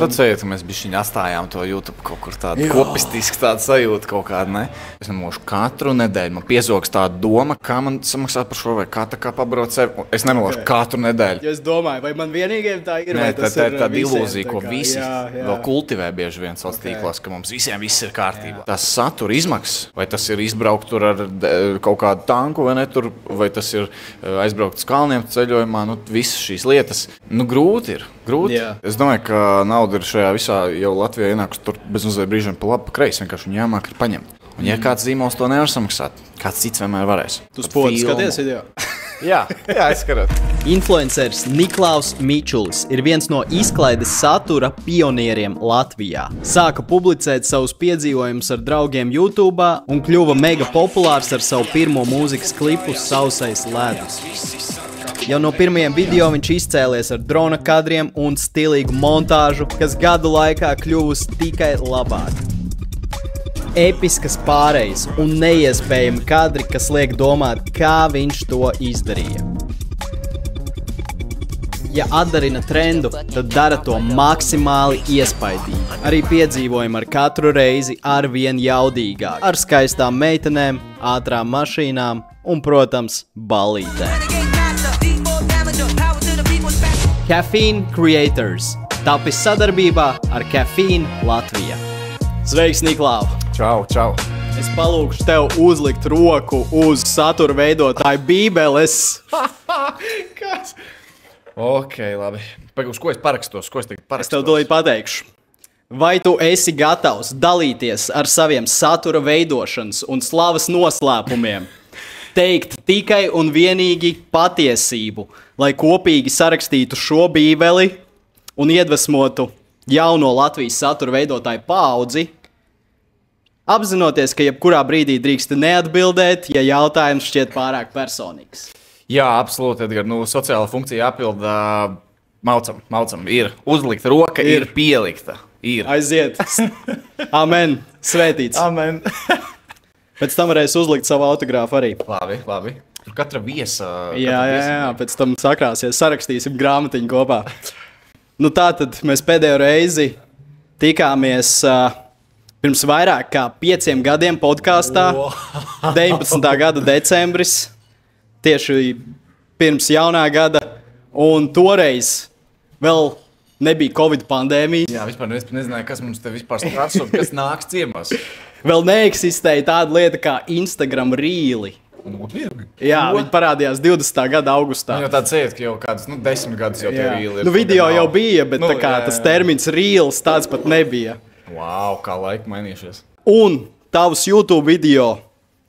tad sajūta, ka mēs bišķiņ atstājām to YouTube kaut kur tādu kopistiski tādu sajūtu kaut kādu, ne? Es nemūšu katru nedēļu, man piezogs tāda doma, kā man samaksāt par šo vai kā tā kā pabarot sevi. Es nemūšu katru nedēļu. Ja es domāju, vai man vienīgiem tā ir, Nē, vai tas tā ir ir tāda visiem, ilūzija, ko visi vēl kultivē bieži vien savas tīklās, ka mums visiem viss ir kārtībā. Tas satura izmaksas, vai tas ir izbraukt tur ar kaut kādu tanku vai ne tur, vai tas ir aizbraukt uz kalniem ceļojumā, nu visas šīs lietas, nu grūti ir. Grūti. Jā. Es domāju, ka nauda ir šajā visā jau Latvijā ienākusi tur bez mazliet brīžiem pa labi, pa kreisi, vienkārši viņu jāmāk ir paņemt. Un ja kāds zīmols to nevar samaksāt, kāds cits vienmēr varēs. Tu spodu skaties video? Jā, es skatos. Influenceris Niklaus Mičulis ir viens no izklaides satura pionieriem Latvijā. Sāka publicēt savus piedzīvojumus ar draugiem YouTube un kļuva mega populārs ar savu pirmo mūzikas klipu Sausais ledus. Jau no pirmajiem video viņš izcēlies ar drona kadriem un stilīgu montāžu, kas gadu laikā kļuvusi tikai labāk. Episkas pārejas un neiespējami kadri, kas liek domāt, kā viņš to izdarīja. Ja atdarina trendu, tad dara to maksimāli iespaidīgi. Arī piedzīvojumi ar katru reizi arvien jaudīgāk. Ar skaistām meitenēm, ātrām mašīnām un, protams, ballītēm. Caffeine Creators tapis sadarbībā ar Caffeine Latvija. Sveiks, Niklau! Čau, čau! Es palūkšu tev uzlikt roku uz satura veidotāju bībeles. Kas? Ok, labi. Uz ko es parakstos? Ko es tagad parakstos? Es tev tūlīt pateikšu. Vai tu esi gatavs dalīties ar saviem satura veidošanas un slavas noslēpumiem? Teikt tikai un vienīgi patiesību, lai kopīgi sarakstītu šo bībeli un iedvesmotu jauno Latvijas satura veidotāju paudzi, apzinoties, ka jebkurā brīdī drīkst neatbildēt, ja jautājums šķiet pārāk personīgs. Jā, absolūti, Edgar. Nu, sociāla funkcija jāpilda maucam. Ir uzlikta roka, ir pielikta. Ir. Aiziet. Amen. Svētīts. Amen. Pēc tam varēs uzlikt savu autogrāfu arī. Labi. Tur katra viesa. Jā, pēc tam sakrāsies, sarakstīsim grāmatiņu kopā. Nu tā tad mēs pēdējo reizi tikāmies pirms vairāk kā 5 gadiem podkāstā. 19. gada decembris, tieši pirms jaunā gada. Un toreiz vēl nebija Covid pandēmija. Jā, vispār nezināju, kas mums te vispār strāds un kas nāks ciemos. Vēl neeksistēja tāda lieta kā Instagram rīli. Jā, viņi parādījās 20. gada augustā. Man jau tāds sajūta, ka jau kādas 10 gadus jau tie rīli ir. Nu, video jau bija, bet tā kā tas termins rīls tāds pat nebija. Wow, kā laika mainījušies. Un tavus YouTube video,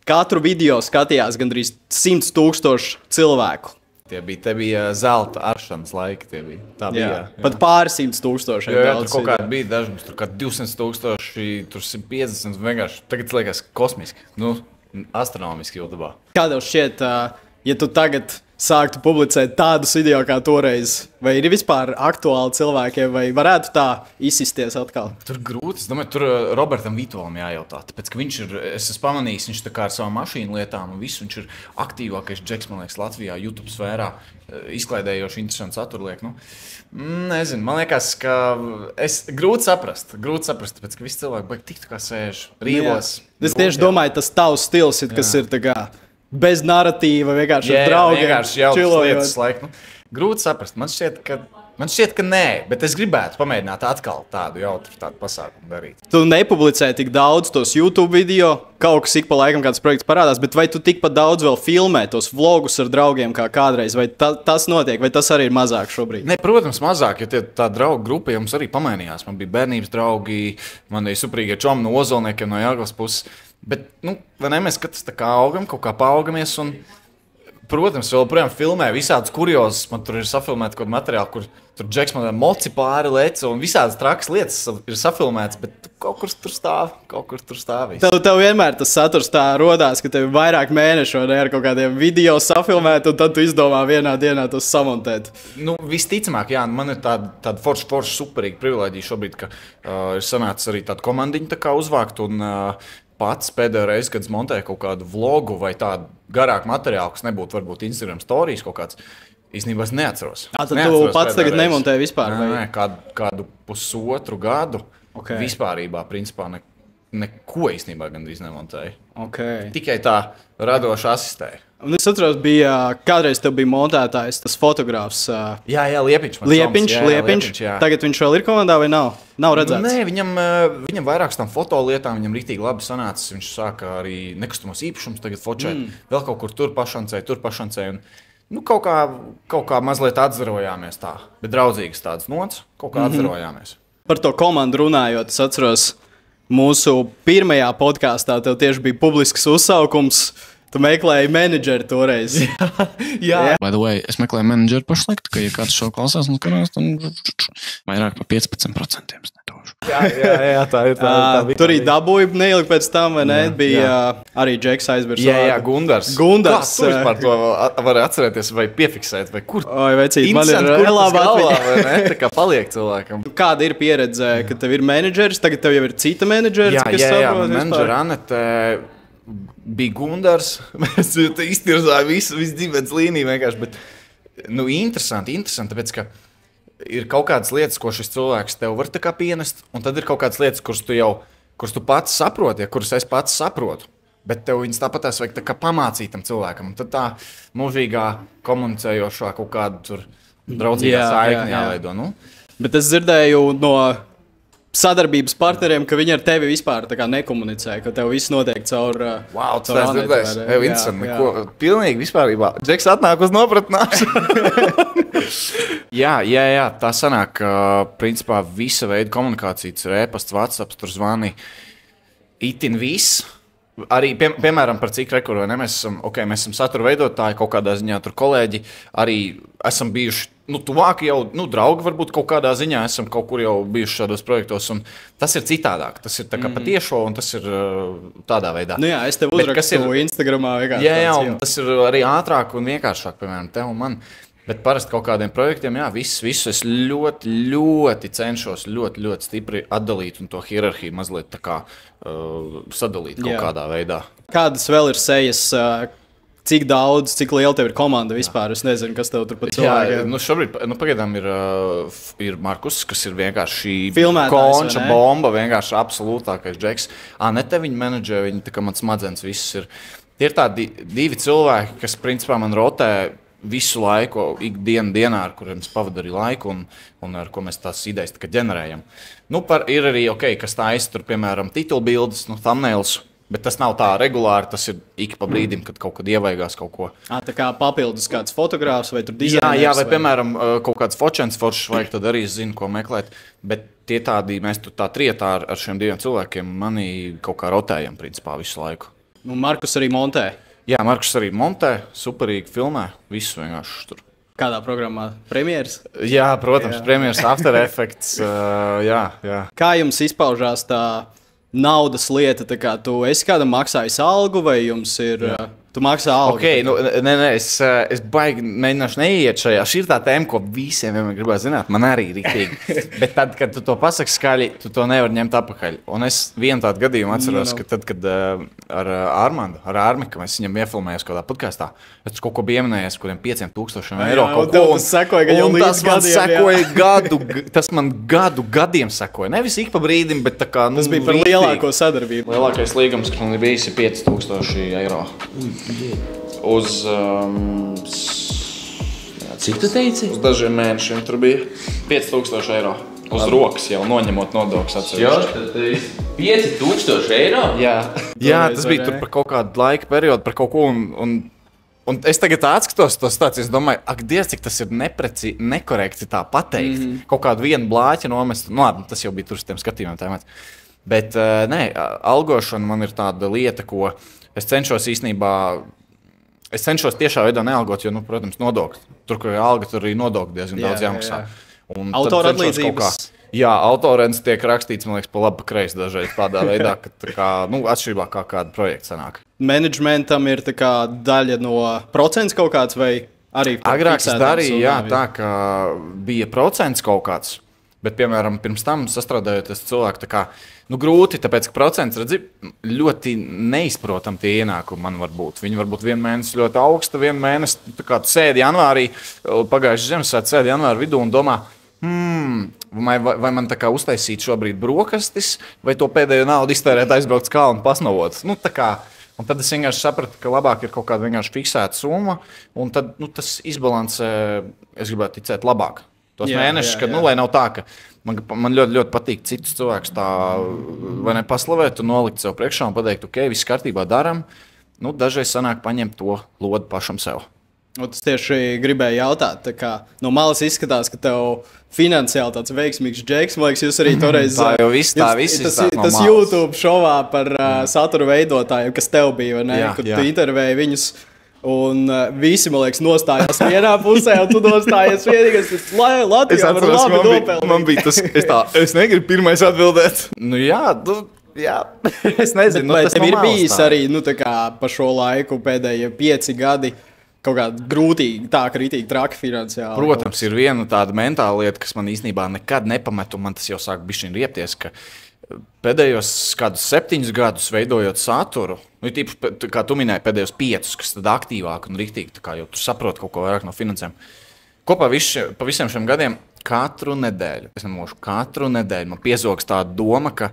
katru video skatījās gandrīz 100 000 cilvēku. Te bija zelta aršanas laiki. Tā bija. Jā. Pat pāri 100 000. Jā, tur kaut kādi bija daži, tur kā 200 000, tur 150, vienkārši tagad liekas kosmiski, astronomiski YouTube. Kā tev šķiet, ja tu tagad sāktu publicēt tādus video kā toreiz, vai ir vispār aktuāli cilvēkiem, vai varētu tā izsisties atkal? Tur grūti, es domāju, tur Robertam Vitolam jājautā, tāpēc, ka viņš ir, es esmu pamanījis, viņš tā kā ar savām mašīnu lietām un visu, viņš ir aktīvākais džeks, man liekas, Latvijā, YouTube sfērā, izklaidējoši interesanti satura liek, nezinu, man liekas, ka grūti saprast, tāpēc, ka visi cilvēki baigi tik tā kā sēž rīlos. Es tieši domāju, tas tavs stils ir, kas ir tā kā bez narratīva, vienkārši ar draugiem. Vienkārši jaukas lietas laiku. Grūti saprast. Man šķiet, ka nē, bet es gribētu pamēģināt atkal tādu jautru pasākumu darīt. Tu nepublicēji tik daudz tos YouTube video, kaut kas ik pa laikam kāds projekts parādās, bet vai tu tikpat daudz vēl filmē tos vlogus ar draugiem kā kādreiz, vai tas notiek, vai tas arī ir mazāk šobrīd? Ne, protams, mazāk, jo tā draugu grupa jums arī pamainījās. Man bija bērnības draugi, man bija suprīgie čomi no Ozolniekiem, no Jāgavas puses. Bet, vai ne, mēs katrs tā kā augam, kaut kā paaugamies un, protams, vēl projām filmē visādus kuriozus. Man tur ir safilmēti kaut materiāli, kur tur džeks man moci pāri leca un visādas trakas lietas ir safilmētas, bet kaut kur tur stāv. Tev vienmēr tas saturs tā rodās, ka tev vairāk mēnešu ar kaut kādiem video safilmēt, un tad tu izdomā vienā dienā tos samontēt. Nu, visticamāk, jā, man ir tāda forša superīga privilēģija šobrīd, ka ir sanācis arī tāda komandiņa tā kā uzvākt un pats pēdējo reizi, kad es montēju kaut kādu vlogu vai tādu garāku materiālu, kas nebūtu varbūt Instagram stories kaut kāds, Īstenībā es neatceros. Tad tu pats tagad nemontēji vispār? Nē, kādu pusotru gadu vispārībā, principā, neko īstenībā gandrīz nemontēju. Tikai tā radoši asistēju. Un es atceros, kādreiz tev bija montētājs, tas fotogrāfs. Jā, Liepiņš. Liepiņš. Tagad viņš vēl ir komandā vai nav? Nav redzēts. Nē, viņam vairākas tam fotolietām, viņam rītīgi labi sanācis. Viņš sāka arī nekustamos īpašumus tagad fočēt. Vēl kaut kur tur pašancēja. Kaut kā mazliet atzarojāmies tā, bet draudzīgas tādas nots, kaut kā atzarojāmies. Par to komandu runājot, es atceros, mūsu pirmajā podkāstā tev tieši bija publisks uzsaukums. Tu meklēji menedžeri toreiz. Jā. By the way, es meklēju menedžeri pašlaik, ka, ja kāds šo klausās un skatās, tad vairāk par 15% nedošu. Jā, tā ir. Tur arī dabūja neilgi pēc tam, vai ne? Bija arī Džeks aizbirs. Jā, Gundars. Kā tu vispār to var atcerēties vai piefiksēt, vai kur? Oi, vecīt, man ir labāk viņa. Tā kā paliek cilvēkam. Kāda ir pieredze, ka tev ir menedžeris, tagad tev jau ir cita menedžeris? Jā, menedžera Anete bija Gundars. Mēs iztirzājām visu ģimenes līniju vienkārši, bet interesanti, tāpēc, ka ir kaut kādas lietas, ko šis cilvēks tev var tā kā pienest, un tad ir kaut kādas lietas, kuras tu pats saproti, kuras es pats saprotu, bet tev viņas tāpatās vajag tā kā pamācīt tam cilvēkam, un tad tā mūžīgā komunicējošā kaut kāda tur draudzīgā saikne jāveido. Bet es dzirdēju no sadarbības partneriem, ka viņi ar tevi vispār nekomunicē, ka tev viss notiek caur Wow, tas ir dzirdējis. Vincent, pilnīgi vispārībā. Džeks atnāk uz nopratnāšanu. jā, tā sanāk, principā visa veida komunikācija, tur e-pasts, WhatsApp, tur zvani, itin viss. Arī, piemēram, par cik rekurvi, mēs esam satura veidotāji, kaut kādā ziņā tur kolēģi, arī esam bijuši tuvāki jau, draugi varbūt kaut kādā ziņā, esam kaut kur jau bijuši šādos projektos, un tas ir citādāk, tas ir tā kā patiešo, un tas ir tādā veidā. Jā, es tev uzrakstu Instagramā vienkārši. Jā, un tas ir arī ātrāk un vienkāršāk, piemēram, tev un man. Bet parasti kaut kādiem projektiem, visu es ļoti cenšos ļoti stipri atdalīt un to hierarhiju mazliet tā kā sadalīt kaut kādā veidā. Kādas vēl ir sejas, cik daudz, cik liela tev ir komanda vispār? Es nezinu, kas tev tur pat cilvēkiem. Šobrīd, pagaidām ir Markus, kas ir vienkārši filmētājs, konča bomba, vienkārši absolūtākais Džeks. Anete viņa menedžē, viņa tā kā man smadzenes viss ir. Tie ir tādi divi cilvēki, kas principā man rotē visu laiku, dienā, ar kuriem es pavadu arī laiku un ar ko mēs tās idejas ģenerējam. Ir arī kas tā aiztur, piemēram, titulbildes, thumbnails, bet tas nav tā regulāri, tas ir ik pa brīdim, kad kaut kad ievaigās kaut ko. Tā kā papildus kāds fotogrāfs vai tur dizainers? Jā, vai piemēram, kaut kāds fočens foršs vajag, tad arī es zinu, ko meklēt, bet tie tādi, mēs tur tā trietā ar šiem diviem cilvēkiem mani kaut kā rotējam, principā, visu laiku. Un Markus arī montē? Jā, Markus arī montē, superīgi filmē, visu vienkārši tur. Kādā programmā? Premjeras? Jā, protams, Premjeras, After Effects, jā. Kā jums izpaužās tā naudas lieta? Tā kā tu esi kādam maksājis algu vai jums ir... Tu maksā algu? Es baigi mēģināšu neiet šajā. Šī ir tā tēma, ko visiem vienmēr gribētu zināt. Man arī rīktīgi. Bet tad, kad tu to pasaki skaļi, tu to nevar ņemt atpakaļ. Un es vienu tādu gadījumu atceros, ka tad, kad ar Armiku mēs viņam iefilmējās kādā podkāstā, es kaut ko biju ieminējies, kuriem 5,000 eiro kaut ko. Tas man gadiem sekoja. Nevis ik pa brīdim, bet tā kā... Tas bija par lielāko sadarbību. Lielākais līgums, kas man ir bijis, ir 5,000 eiro. Uz cik tu teici? Uz dažiem mēnešiem tur bija 5,000 eiro. Uz rokas jau noņemot nodokļus atsevišķi. 5,000 eiro? Jā, tas bija tur par kaut kādu laika periodu, par kaut ko. Un es tagad atskatos to stāciju, es domāju, ak, Dievs, cik tas ir nekorekti tā pateikt. Kaut kādu vienu blāķi nomest. Labi, tas jau bija tur uz tiem skatījumiem tēmēt. Bet algošana man ir tāda lieta, ko es cenšos īstenībā, tiešā veidā nealgot, jo, protams, nodokļi. Tur, kur ir alga, tur arī nodokļi diezgan daudz jāmaksā. Autora atlīdzības. Jā, autorens tiek rakstīts, man liekas, pa labi, pa kreisi dažreiz tādā veidā, ka tā kā, atšķirībā kā kāda projekta sanāk. Managementam ir tā kā daļa no procents kaut kāds vai arī? Agrāk es darīju, tā kā bija procents kaut kāds. Bet, piemēram, pirms tam sastrādājoties cilvēku, tā kā grūti, tāpēc, ka procents, redzi, ļoti neizprotam tie ienākumi man var būt. Viņi var būt vienu mēnesi ļoti augsta, vienu mēnesi, tā kā tu sēdi janvārī, pagājuši Ziemassvētku sēdi janvāra vidū un domā, vai man tā kā uztaisīt šobrīd brokastis, vai to pēdējo naudu iztērēt aizbraukt uz kalnu pasnovot. Un tad es vienkārši sapratu, ka labāk ir kaut kāda vienkārši fiksēta summa, un tad tas izbalansē, es gribētu ticēt, labāk. Tos mēnešus, kad, lai nav tā, ka man ļoti, ļoti patīk citus cilvēkus tā, vai ne, paslavēt un nolikt sev priekšā un pateikt, ok, viss kārtībā daram. Dažreiz sanāk paņemt to lodu pašam sev. Es tieši gribēju jautāt, kā no malas izskatās, ka tev finansiāli tāds veiksmīgs džeks. Man liekas, jūs arī toreiz... Tā jau viss tas YouTube šovā par satura veidotājiem, kas tev bija, vai ne? Kad tu intervēji viņus... Un visi, man liekas, nostājās vienā pusē, un tu nostājies vienīgais. Latvijā var labi nopelnīt. Man bija tas, es negribu pirmais atbildēt. Jā. Es nezinu. Bet tev ir bijis arī, tā kā pa šo laiku pēdējie 5 gadi kaut kāda grūtīgi, tā kritīgi traki finansiāli. Protams, ir viena tāda mentāla lieta, kas man īstenībā nekad nepamet, un man tas jau sāk bišķiņ riepties, ka pēdējos kādus 7 gadus veidojot saturu, tīpaši, kā tu minēji, pēdējos 5, kas tad aktīvāk un riktīgi, tā kā jau tu saproti kaut ko vairāk no finansēm. Kopā pa visiem šiem gadiem katru nedēļu, katru nedēļu man piezogs tāda doma, ka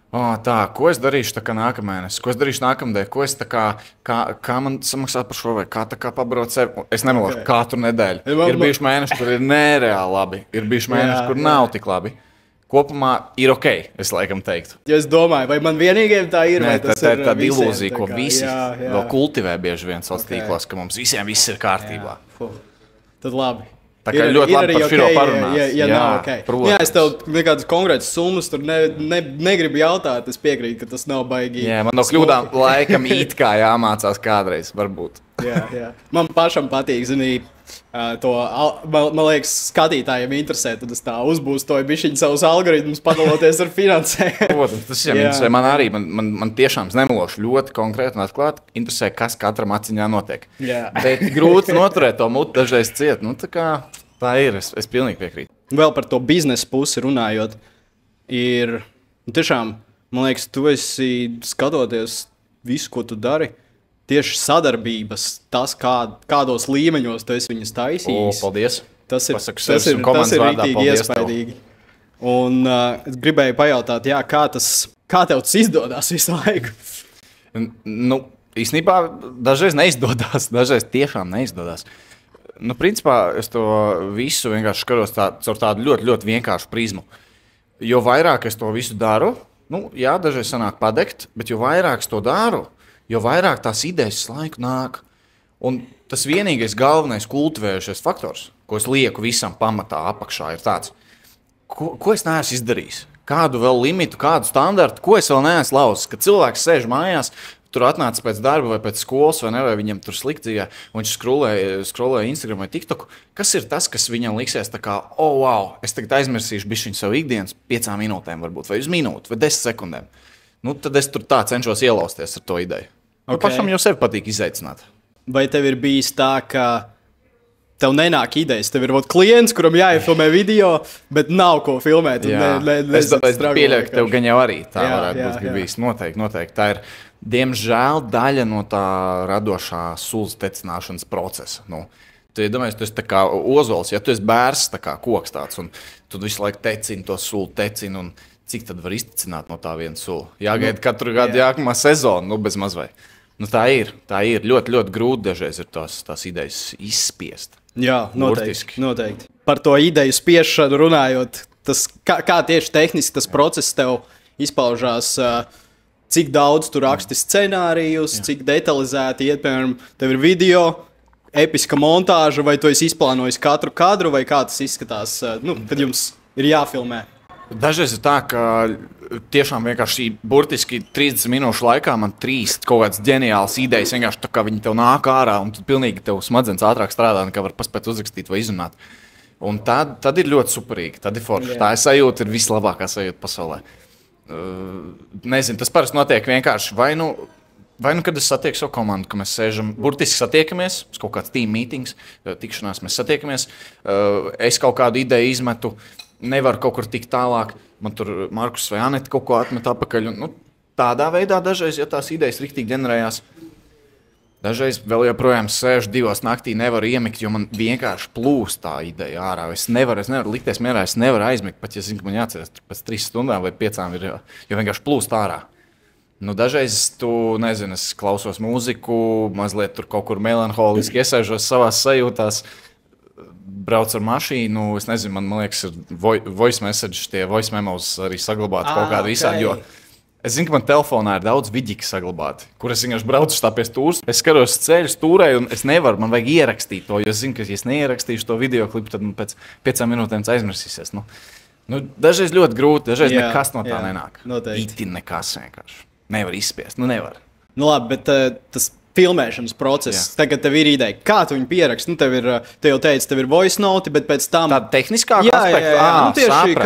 ko es darīšu tā kā nākamēnes, ko es darīšu nākamdēļ, ko es tā kā man samaksāt par šo vai kā tā kā pabrauc sevi. Es nemelošu katru nedēļu. Ir bijuši mēneši, kur ir nereāli labi, ir bijuši mēneši, kur nav tik labi. Kopumā ir ok, es laikam teiktu. Ja es domāju, vai man vienīgiem tā ir? Nē, tā ir tāda ilūzija, ko visi vēl kultivē bieži vien sociālos tīklos, ka mums visiem viss ir kārtībā. Tad labi. Tā kā ļoti labi par širo parunāt. Jā, es tev nekādas konkrētas summas tur negribu jautāt, es piekrītu, ka tas nav baigi. Jā, man no kļūdām laikam it kā jāmācās kādreiz, varbūt. Jā. Man pašam patīk, man liekas, skatītājiem interesē, tad es tā uzbūstoju bišķiņu savus algoritmus, padaloties ar finansēm. Protams, tas interesē man arī. Man tiešām nemelošu ļoti konkrēti un atklāti interesē, kas katram aciņā notiek. Bet grūti noturēt to mutu dažreiz ciet. Tā ir, es pilnīgi piekrītu. Vēl par to biznesa pusi runājot, ir tiešām, man liekas, tu esi skatoties visu, ko tu dari. Tieši sadarbības, tas, kādos līmeņos tu esi viņas taisījis. Paldies. Tas ir rītīgi iespaidīgi. Un es gribēju pajautāt, kā tev tas izdodas visu laiku? Īstenībā dažreiz neizdodas, dažreiz tiešām neizdodas. Principā es to visu vienkārši skatos caur tādu ļoti, ļoti vienkāršu prizmu. Jo vairāk es to visu daru, dažreiz sanāk padegt, bet jo vairāk es to daru, jo vairāk tās idejas laiku nāk. Un tas vienīgais galvenais kultivējušais faktors, ko es lieku visam pamatā apakšā, ir tāds, ko es neesmu izdarījis. Kādu vēl limitu, kādu standartu, ko es vēl neesmu lausis. Kad cilvēks sēž mājās, tur atnāca pēc darba vai pēc skolas, vai viņam tur sliktīgā, un viņš skrolē Instagram vai TikToku. Kas ir tas, kas viņam liksies tā kā, wow, es tagad aizmirsīšu bišķiņu savu ikdienas 5 minūtēm varbūt, vai uz minūti, vai 10 sekundēm. Tad es tur tā cenšos ielausties ar to ideju. Pašam jau sevi patīk izaicināt. Vai tev ir bijis tā, ka tev nenāk idejas? Tev ir klients, kuram jāiefilmē video, bet nav ko filmēt. Es pieļauju, ka tev gan jau arī tā varētu būt bijis. Noteikti. Tā ir, diemžēl, daļa no tā radošā sulas tecināšanas procesa. Tu iedomājies, tu esi tā kā ozols, ja tu esi bērs, tā kā koks tāds, un tu visu laiku tecini to sulu, un cik tad var izticināt no tā viena sula? Jāgaida katru gadu jākamā sezonu, bez mazvai. Tā ir. Ļoti, ļoti grūti dažreiz ir tās idejas izspiest. Jā, noteikti. Par to ideju spiešanu runājot, kā tieši tehniski tas process tev izpaužās, cik daudz tu raksti scenārijus, cik detalizēti iet, piemēram, tev ir video, episka montāža, vai tu esi izplānojis katru kadru, vai kā tas izskatās, kad jums ir jāfilmē? Dažreiz ir tā, ka tiešām vienkārši burtiski 30 minūšu laikā man 3 kaut kādas ģeniālas idejas, vienkārši tā kā viņi tev nāk ārā, un tad pilnīgi tev smadzenes ātrāk strādā, nekā var paspēt uzrakstīt vai izrunāt. Un tad ir ļoti superīgi, tad ir forši. Tā sajūta ir vislabākā sajūta pasaulē. Nezinu, tas parasti notiek vienkārši vai nu, kad es satieku savu komandu, ka mēs sēžam, burtiski satiekamies, kaut kāds team meetings, tikšanās mēs satiekamies, es kaut kādu ideju izmetu, nevaru kaut kur tikt tālāk. Man tur Markus vai Aneta kaut ko atmet atpakaļ. Un, tādā veidā dažreiz, ja tās idejas riktīgi ģenerējās, dažreiz vēl joprojām sēžu 2 naktī, nevaru iemigt, jo man vienkārši plūst tā ideja ārā. Es nevaru likties mierā, es nevaru aizmigt, pat ja zinu, ka man jāatcerās pēc 3 stundām vai 5, jo vienkārši plūst ārā. Dažreiz tu, nezinu, es klausos mūziku, mazliet tur kaut kur melanholiski iesēžos savās sajūtās, braucu ar mašīnu, es nezinu, man liekas, ir voice message, tie voice memos arī saglabāti kaut kādā visādi, jo es zinu, ka man telefonā ir daudz vidīgi saglabāti, kur es vienkārši braucu tā pie stūres. Es skatos ceļu stūrē, un es nevaru, man vajag ierakstīt to, jo es zinu, ka, ja es neierakstīšu to video klipu, tad man pēc 5 minūtēm aizmirsīsies. Dažreiz ļoti grūti, dažreiz nekas no tā nenāk. Iti nekas vienkārši. Nevar izspiest, nevar. Labi, bet tas filmēšanas process, tagad tev ir ideja, kā tu viņu pieraksti. Tev jau teici, tev ir voice note, bet pēc tam... Tāda tehniskāka aspekta? Jā. Tieši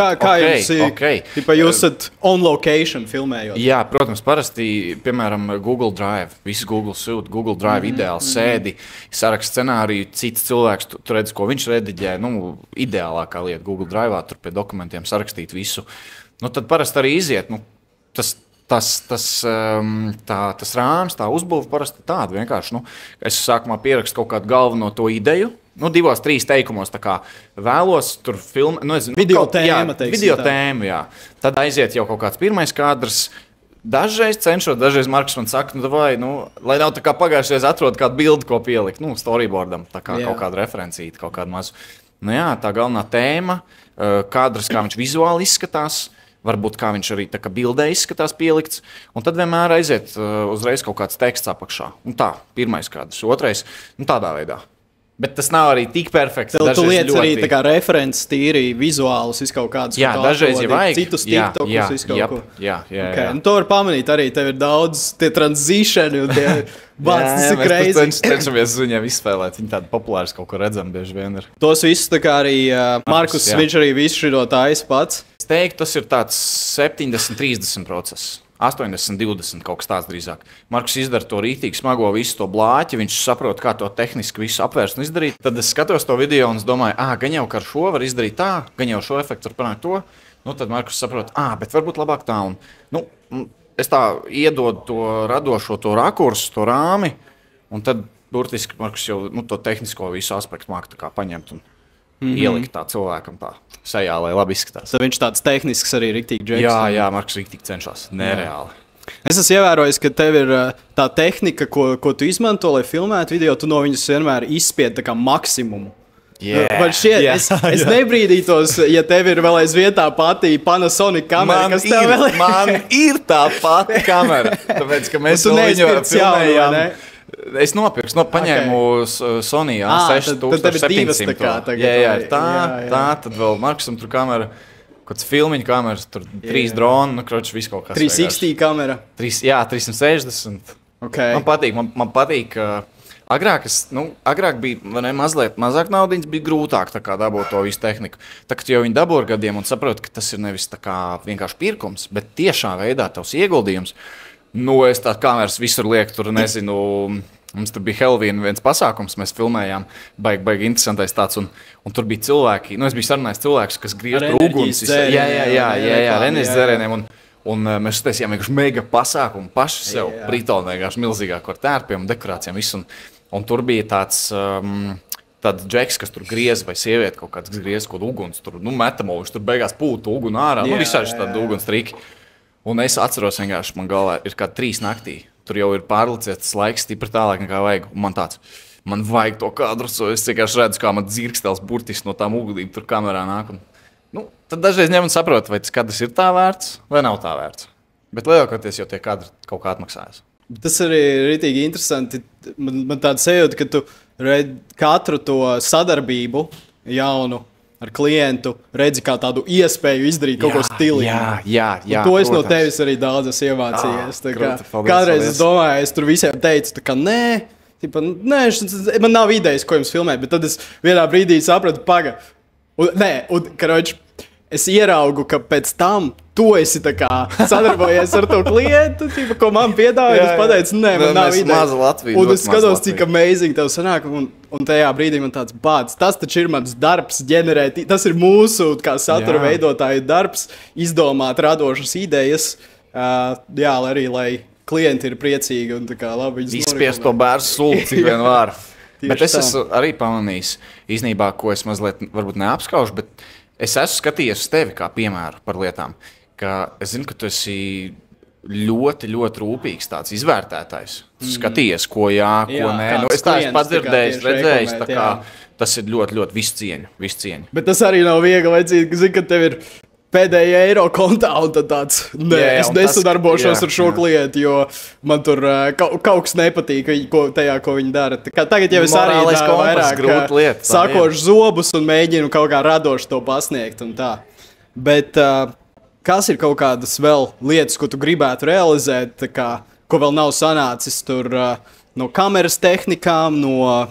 kā jūs esat on location filmējot? Jā, protams, parasti, piemēram, Google Drive, visu Google sūt, Google Drive ideāli sēdi, saraksta scenāriju, cits cilvēks, tu redzi, ko viņš rediģē, ideālākā lieta Google Drive, tur pie dokumentiem sarakstīt visu. Tad parasti arī iziet, tas rāms, tā uzbūve parasti tāda vienkārši. Es sākumā pierakstu kaut kādu galveno to ideju. 2-3 teikumos tā kā vēlos tur filmēt. Video tēma, teiksim. Video tēma, jā. Tad aiziet jau kaut kāds pirmais kadrs. Dažreiz cenšos, dažreiz Marks man saka, lai nav tā kā pagājušajā atrod kādu bildi, ko pielikt, storyboardam, tā kā kaut kādu referencīti, kaut kādu mazu. Tā galvenā tēma, kadrs, kā viņš vizuāli izskatās. Varbūt kā viņš arī bildē izskatās pielikts, un tad vienmēr aiziet uzreiz kaut kāds teksts apakšā. Tā, pirmais kadrs, otrais, tādā veidā. Bet tas nav arī tik perfekts. Tu lietas arī tā kā references tīri vizuālus, kaut kādus. Jā, dažreiz jau vajag. Citus TikTokus, kaut ko. Jā. To var pamanīt arī, tev ir daudz tie transišani un tie tas ir crazy. Mēs cenšamies viņiem izspēlēt, viņi tādi populāri kaut ko redzam bieži vien ir. Tos visus tā kā arī Markus, viņš arī visu šito taisa pats. Es teiktu, tas ir tāds 70-30 process. 80-20 kaut kas tāds drīzāk. Markus izdara to rītīgi smago visu to blāķi, viņš saprot, kā to tehniski visu apvērst un izdarīt. Tad es skatos to video un es domāju, gan jau ar šo var izdarīt tā, gan jau šo efektu var panākt to. Tad Markus saprot, bet varbūt labāk tā. Un, es tā iedodu to radošo, to rakursu, to rāmi, un tad burtiski Markus jau to tehnisko visu aspektu māku tā kā paņemt un ielikt tā cilvēkam tā sejā, lai labi izskatās. Tad viņš tāds tehnisks arī riktīgi džeks. Jā, Markus riktīgi cenšas. Nereāli. Es esmu ievērojis, ka tev ir tā tehnika, ko tu izmanto, lai filmētu video, tu no viņas vienmēr izspied tā kā maksimumu. Man šķiet, es nebrīdītos, ja tev ir vēl aizvien tā pati Panasonic kamera, kas tev vēl ir. Man ir tā pati kamera, tāpēc, ka mēs viņu filmējām. Es nopirku, paņēmu Sony A6700. Jā, tad vēl Markusam tur kamera, kāds filmiņu kameras, tur 3 droni, viss kaut kas. 360 kamera? Jā, 360. Okay. Man patīk, agrāk bija mazliet mazāk naudiņas, bija grūtāk dabūt to visu tehniku. Tagad jau viņi dabū ar gadiem un saprot, ka tas ir nevis vienkārši pirkums, bet tiešā veidā tavs ieguldījums. Es tā kameras visur lieku, tur nezinu, mums tur bija Halloween viens pasākums, mēs filmējām, baigi interesantais tāds, un tur bija cilvēki, es biju sarunājis cilvēkus, kas griež tur uguns. Jā, Renijas dzērieniem, un mēs uztaisījām vienkārši mega pasākumu paši sev, Britolē, vienkārši milzīgāk ar tērpiem un dekorācijām visu, un tur bija tāds džeks, kas tur griez, vai sieviete kaut kāds griez, kaut uguns, tur, metamo, viņš tur beigās pūtu ugunu ārā, visādi tādi uguns triki. Un es atceros, vienkārši man galvā ir kā 3 naktī. Tur jau ir pārlicies laiks stipri tālāk nekā vajag. Un man vajag to kadru, es vienkārši redzu, kā man dzirkstēls burtiski no tām uglīm tur kamerā nāk. Tad dažreiz ņem un saprot, vai tas kadrs ir tā vērts vai nav tā vērts. Bet lielākoties jau tie kadri kaut kā atmaksājas. Tas arī ir ritīgi interesanti. Man tāda sajūta, ka tu redzi katru to sadarbību jaunu ar klientu, redzi kā tādu iespēju izdarīt kaut ko stilīgu. Jā. To es no tevis arī daudz esmu iemācījies. Kādreiz es domāju, es tur visiem teicu, nē, man nav idejas, ko jums filmēt, bet tad es vienā brīdī sapratu, es ieraugu, ka pēc tam tu esi tā kā sadarbojies ar to klientu, tīpa, ko man piedāvāja, es pateicu, nē, man nav ideja. Maza Latvija. Un es skatos, cik amazing tev sanāk, un tajā brīdī man tāds bāds, tas taču ir mans darbs ģenerēt, tas ir mūsu, kā satura veidotāju darbs, izdomāt radošas idejas, jā, arī, lai klienti ir priecīgi un tā kā labi. Izspiest to bērnu sulu, cik vien var. Bet es esmu arī pamanījis, īstenībā, ko es mazliet varbūt neapskaužu, bet es esmu skatījies uz tevi kā piemēru par lietām. Es zinu, ka tu esi ļoti, ļoti rūpīgs tāds izvērtētājs. Tu skaties, ko jā, ko nē. Nu, es tā esmu padzirdējis, redzējis, tā kā tas ir ļoti, ļoti visu cieņu. Bet tas arī nav viegli, zinu, ka tev ir pēdējā eiro kontā, un tad tāds, es nesadarbošos ar šo klientu, jo man tur kaut kas nepatīk, ko viņi dara. Tagad jau es arī vairāk sakošu zobus un mēģinu kaut kā radoši to pasniegt un tā. Bet kas ir kaut kādas vēl lietas, ko tu gribētu realizēt, ko vēl nav sanācis tur no kameras tehnikām, no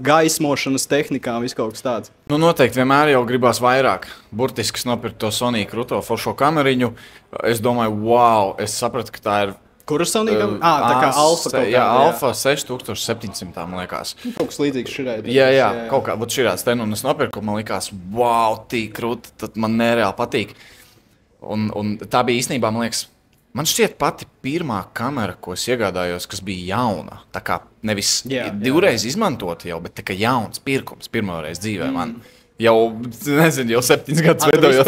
gaismošanas tehnikām, viss kaut kas tāds? Nu, noteikti vienmēr jau gribās vairāk. Burtiski es nopirku to Sony Kruto foršo kameriņu. Es domāju, wow, es sapratu, ka tā ir... Kura Sony kamera? Tā kā Alfa kaut kāda. Jā, Alfa 6700, man liekas. Kaut kas līdzīgs širēt. Jā, kaut kā, būt širēts ten, un es nopirku, man likās, wow, tik krūti, tad man nereāli patīk. Un tā bija īstenībā, man liekas, man šķiet pati pirmā kamera, ko es iegādājos, kas bija jauna. Tā kā nevis divreiz izmantota jau, bet tā kā jauns pirkums pirmoreiz dzīvē man. Jau 7 gadus veidojot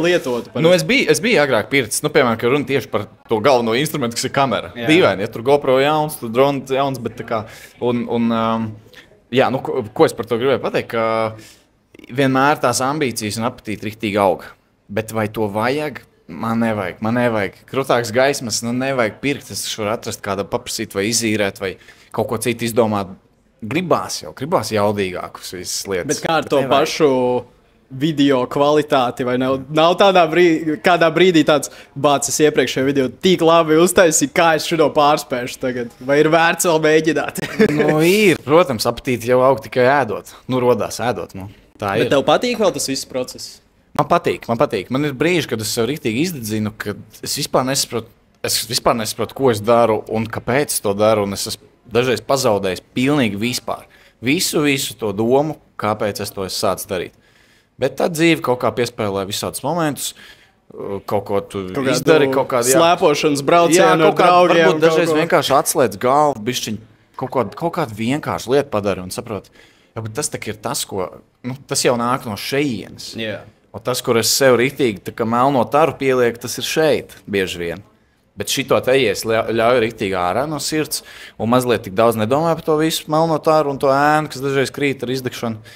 lietotu. Nu, es biju agrāk pircis, piemēram, ka runa tieši par to galveno instrumentu, kas ir kamera. Dīvaini, ja tur GoPro jauns, tur drons jauns, bet tā kā... ko es par to gribēju pateikt, ka vienmēr tās ambīcijas un apetīti riktīgi auga. Bet vai to vajag? Man nevajag. Krutāks gaismas, nevajag pirkt. Es varu atrast kādu paprasīt vai izīrēt vai kaut ko citu izdomāt. Gribās jaudīgākus visas lietas. Bet kā ar to pašu video kvalitāti, vai nav kādā brīdī tāds bācis iepriekšējā video tik labi uztaisīt, kā es šo pārspēšu tagad? Vai ir vērts vēl mēģināt? Ir. Protams, apetīti jau aug tikai ēdot. Rodās ēdot. Tā ir. Bet tev patīk vēl tas viss process? Man patīk. Man ir brīži, kad es sev riktīgi izdedzinu, ka es vispār nesaprotu, ko es daru un kāpēc to daru. Un es esmu dažreiz pazaudējis pilnīgi vispār. Visu to domu, kāpēc es to esmu sācis darīt. Bet tā dzīve kaut kā piespēlē visādus momentus, kaut ko tu izdari, kaut kādu slēpošanas braucienu ar draugiem. Varbūt dažreiz vienkārši atslēdz galvu, bišķiņ, kaut kādu vienkāršu lietu padari un saproti. Bet tas ir tas, ko, tas jau nāk no šejienes. Un tas, kur es sev riktīgi melno taru pielieku, tas ir šeit bieži vien. Bet šito te es ļauju riktīgi ārā no sirds un mazliet tik daudz nedomāju par to visu melno taru un to ēnu, kas dažreiz krīt ar izdegšanu.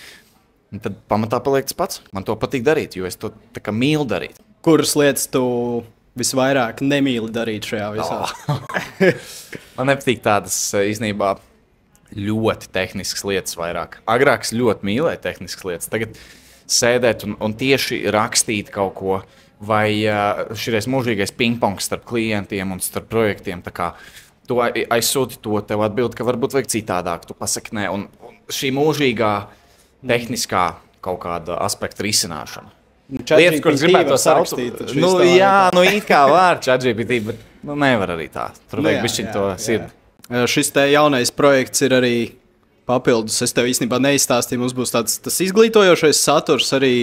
Un tad pamatā paliek tas pats. Man to patīk darīt, jo es to mīlu darīt. Kuras lietas tu visvairāk nemīli darīt šajā visā? Man nepatīk tādas īstenībā ļoti tehniskas lietas vairāk. Agrāk es ļoti mīlēju tehniskas lietas. Tagad sēdēt un tieši rakstīt kaut ko, vai šis mūžīgais pingpongs starp klientiem un starp projektiem. Tā kā tu aizsūti to, tev atbild, ka varbūt vajag citādāk, tu pasaki nē. Un šī mūžīgā tehniskā kaut kāda aspekta risināšana. Lietas, kuras gribētu sarakstīt. It kā var ChatGPT, bet nevar arī tā. Tur vajag bišķiņ to sirdi. Šis te jaunais projekts ir arī papildus. Es tev īstenībā neizstāstīju, mums būs tas izglītojošais saturs arī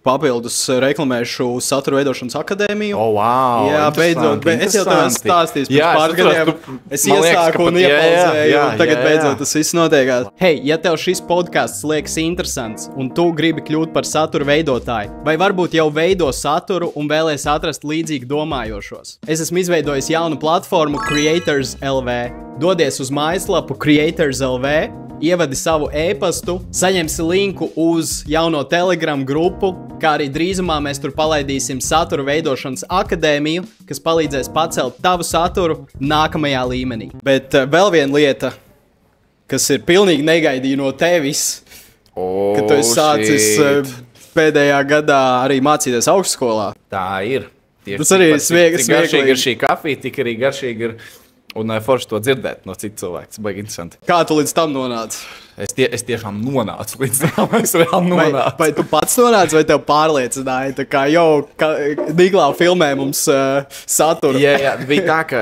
papildus reklamēšu satura veidošanas akadēmiju. Wow! Jā, beidzot. Es jau tev stāstīju pēc pāris gadiem. Es iesāku un iepauzēju, un tagad beidzot tas viss notiekās. Hei, ja tev šis podcasts liekas interesants un tu gribi kļūt par satura veidotāju, vai varbūt jau veido saturu un vēlies atrast līdzīgi domājošos, es esmu izveidojis jaunu platformu Creators LV. Dodies uz mājaslapu Creators LV, ievadi savu e-pastu, saņemsi linku uz jauno Telegram grupu, kā arī drīzumā mēs tur palaidīsim satura veidošanas akadēmiju, kas palīdzēs pacelt tavu saturu nākamajā līmenī. Bet vēl viena lieta, kas ir pilnīgi negaidīja no tevis, ka tu esi sācis pēdējā gadā arī mācīties augstskolā. Tā ir. Tas arī ir smieklīgi. Tik garšīgi ir šī kafija, tik arī garšīgi ir Un forši to dzirdēt no citu cilvēku. Tas baigi interesanti. Kā tu līdz tam nonāci? Es tiešām nonācu līdz tam. Es reāli nonācu. Vai tu pats nonāci, vai tev pārliecināja? Tā kā jau Niklāva filmē mums saturu. Jā, bija tā, ka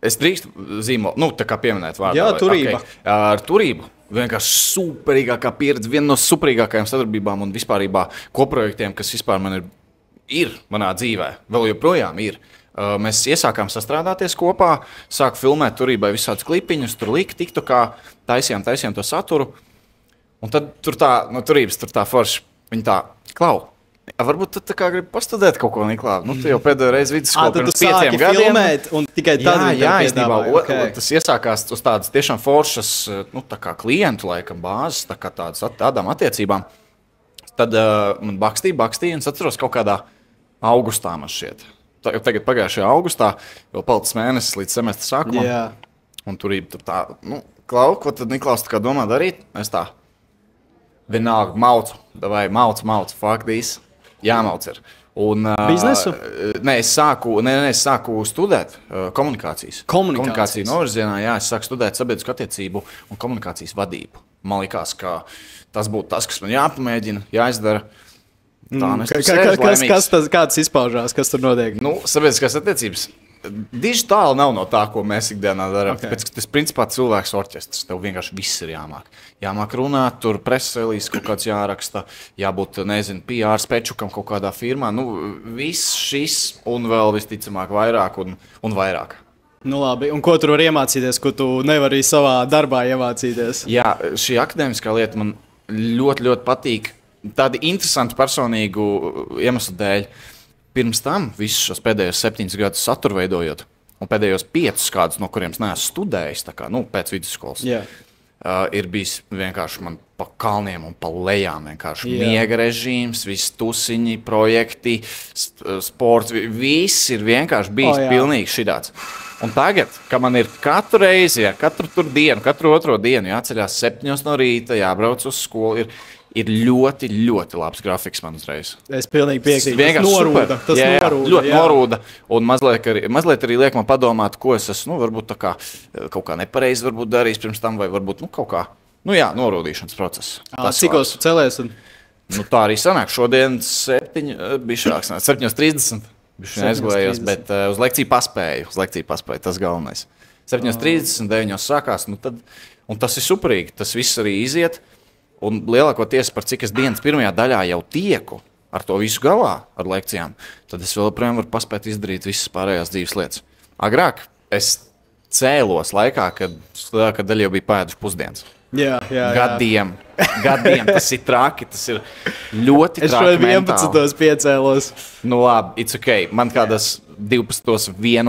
es drīkstu zīmolu, tā kā pieminēt vārdu. Jā, turība. Okay. Ar turību. Vienkārši superīgākā pieredze, viena no superīgākajām sadarbībām un vispārībā koprojektiem, kas vispār man ir manā dzīvē, vēl joprojām ir. Mēs iesākām sastrādāties kopā, sāku filmēt turībai visādus klipiņus, tur likt, tiktu kā taisījām to saturu. Un tad tur tā, no turības tur tā forši, viņi tā, Klau, varbūt tu tā kā gribi pastudēt kaut ko, Niklāva? Tu jau pēdējo reizi vidusskolā pirms 5 gadiem. Filmēt, un tikai tad jā, īstenībā, tas iesākās uz tādas tiešām foršas, tā kā klientu laikam bāzes, tā kā tādām attiecībām. Tad man bakstīja, un es atceros kaut kādā augustā man šķiet. Tagad pagājušajā augustā, vēl palicis mēnesis līdz semestra sākumam. Jā. Un turība tur tā, Klau, ko tad Niklaus tā kā domā darīt? Es tā, vienalga, maucu, fuck this. Jāmauc ir. Un, biznesu? Nē, es sāku studēt komunikācijas. Komunikāciju novirzienā, jā, es sāku studēt sabiedrisku attiecību un komunikācijas vadību. Man likās, ka tas būtu tas, kas man jāpamēģina, jāizdara. Kā tas izpaužās, kas tur notiek? Sabiedriskās attiecības. Diži tālu nav no tā, ko mēs ikdienā darām. Okay. Tas principā cilvēks orķestrs. Tev vienkārši viss ir jāmāk. Jāmāk runāt, tur preselīs kaut kāds jāraksta, jābūt, PR spečukam kaut kādā firmā. Viss šis un vēl visticamāk vairāk un vairāk. Labi, un ko tur var iemācīties, ko tu nevari savā darbā iemācīties? Jā, šī akadēmiskā lieta man ļoti, ļoti patīk. Tādi interesanti personīgu iemeslu dēļ. Pirms tam visus šos pēdējos 7 gadus saturu veidojot, un pēdējos 5 kādus, no kuriem es neesmu studējis, tā kā, pēc vidusskolas, ir bijis vienkārši man pa kalniem un pa lejām. Vienkārši miega režīms, visi tusiņi, projekti, sports, viss ir vienkārši bijis pilnīgi šitāds. Un tagad, kad man ir katru reizi, katru dienu, katru otro dienu jāceļās 7 no rīta, jābrauc uz skolu, ir ļoti, ļoti labs grafiks man uzreiz. Es pilnīgi piekrītu. Tas norūda. Un mazliet arī liek man padomāt, ko es esmu, varbūt kaut kā nepareizi darījis pirms tam, vai varbūt kaut kā, norūdīšanas process. Cikos tu celies? Tā arī sanāk. Šodien 7:30. Viņš aizgājās, bet uz lekciju paspēju. Tas galvenais. 7:30, 9:00 sākās. Un tas ir superīgi. Tas viss arī iziet. Un lielākoties, par cik es dienas pirmajā daļā jau tieku ar to visu galā, ar lekcijām, tad es joprojām varu paspēt izdarīt visas pārējās dzīves lietas. Agrāk es cēlos laikā, kad daļa jau bija pēduši pusdienas. Jā. Gadiem. Tas ir traki, tas ir ļoti traki. Es šodien 11. piecēlos. Labi, it's ok. Man kādas 12, 1,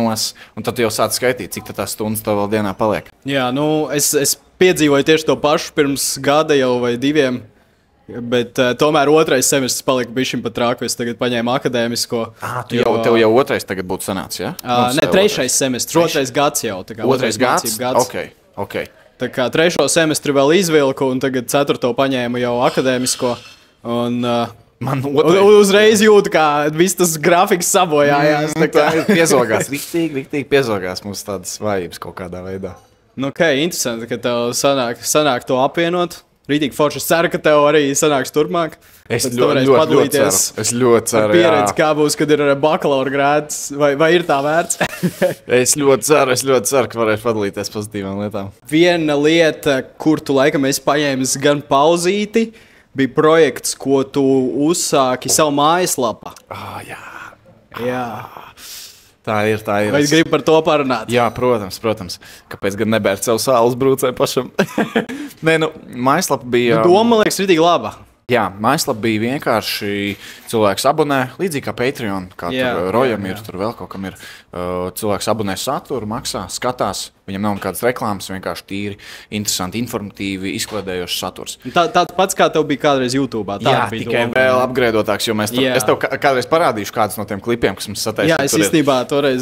un tad jau sāc skaitīt, cik tās stundas tev vēl dienā paliek. Jā, es piedzīvoju tieši to pašu pirms gada jau vai 2, bet tomēr otrais semestris palika bišķiņ pat trāk, es tagad paņēmu akadēmisko. Tev jau otrais tagad būtu sanācis, jā? Ne, 3. semestris, 2. gads jau. Otrais gads? Ok. Tā kā 3. semestri vēl izvilku, un tagad 4. paņēmu jau akadēmisko. Un man uzreiz jūtu, kā viss tas grafiks sabojājās. Tā ir piezogās, riktīgi piezogās mums tādas vājības kaut kādā veidā. Interesanti, ka tev sanāk to apvienot. Rītīgi forši. Es ceru, ka tev arī sanāks turpmāk. Es ļoti ceru. Pieredzi, kā būs, kad ir bakalaura grāds, vai ir tā vērts? Es ļoti ceru, ka varēšu padalīties pozitīvām lietām. Viena lieta, kur tu laikam esi paņēmis gan pauzīti, bija projekts, ko tu uzsāki savu mājaslapā. Jā. Tā ir. Vai gribi par to parunāt? Jā, protams. Kāpēc gan nebērt savu saules brūcēju pašam? Nē, mājaslapa bija... Doma, man liekas, ritīgi laba. Jā, mājaslapa bija vienkārši cilvēks abonē, līdzīgi kā Patreon, kā tur Rojam ir, tur vēl kaut kam ir. Cilvēks abonē saturu, maksā, skatās, viņam nav nekādas reklāmas, vienkārši tīri, interesanti, informatīvi, izklaidējošs saturs. Tāds pats, kā tev bija kādreiz YouTube. Jā, tikai vēl apgrēdotāks, jo es tev kādreiz parādīšu kādus no tiem klipiem, kas mums sataisīja. Jā, es īstenībā toreiz...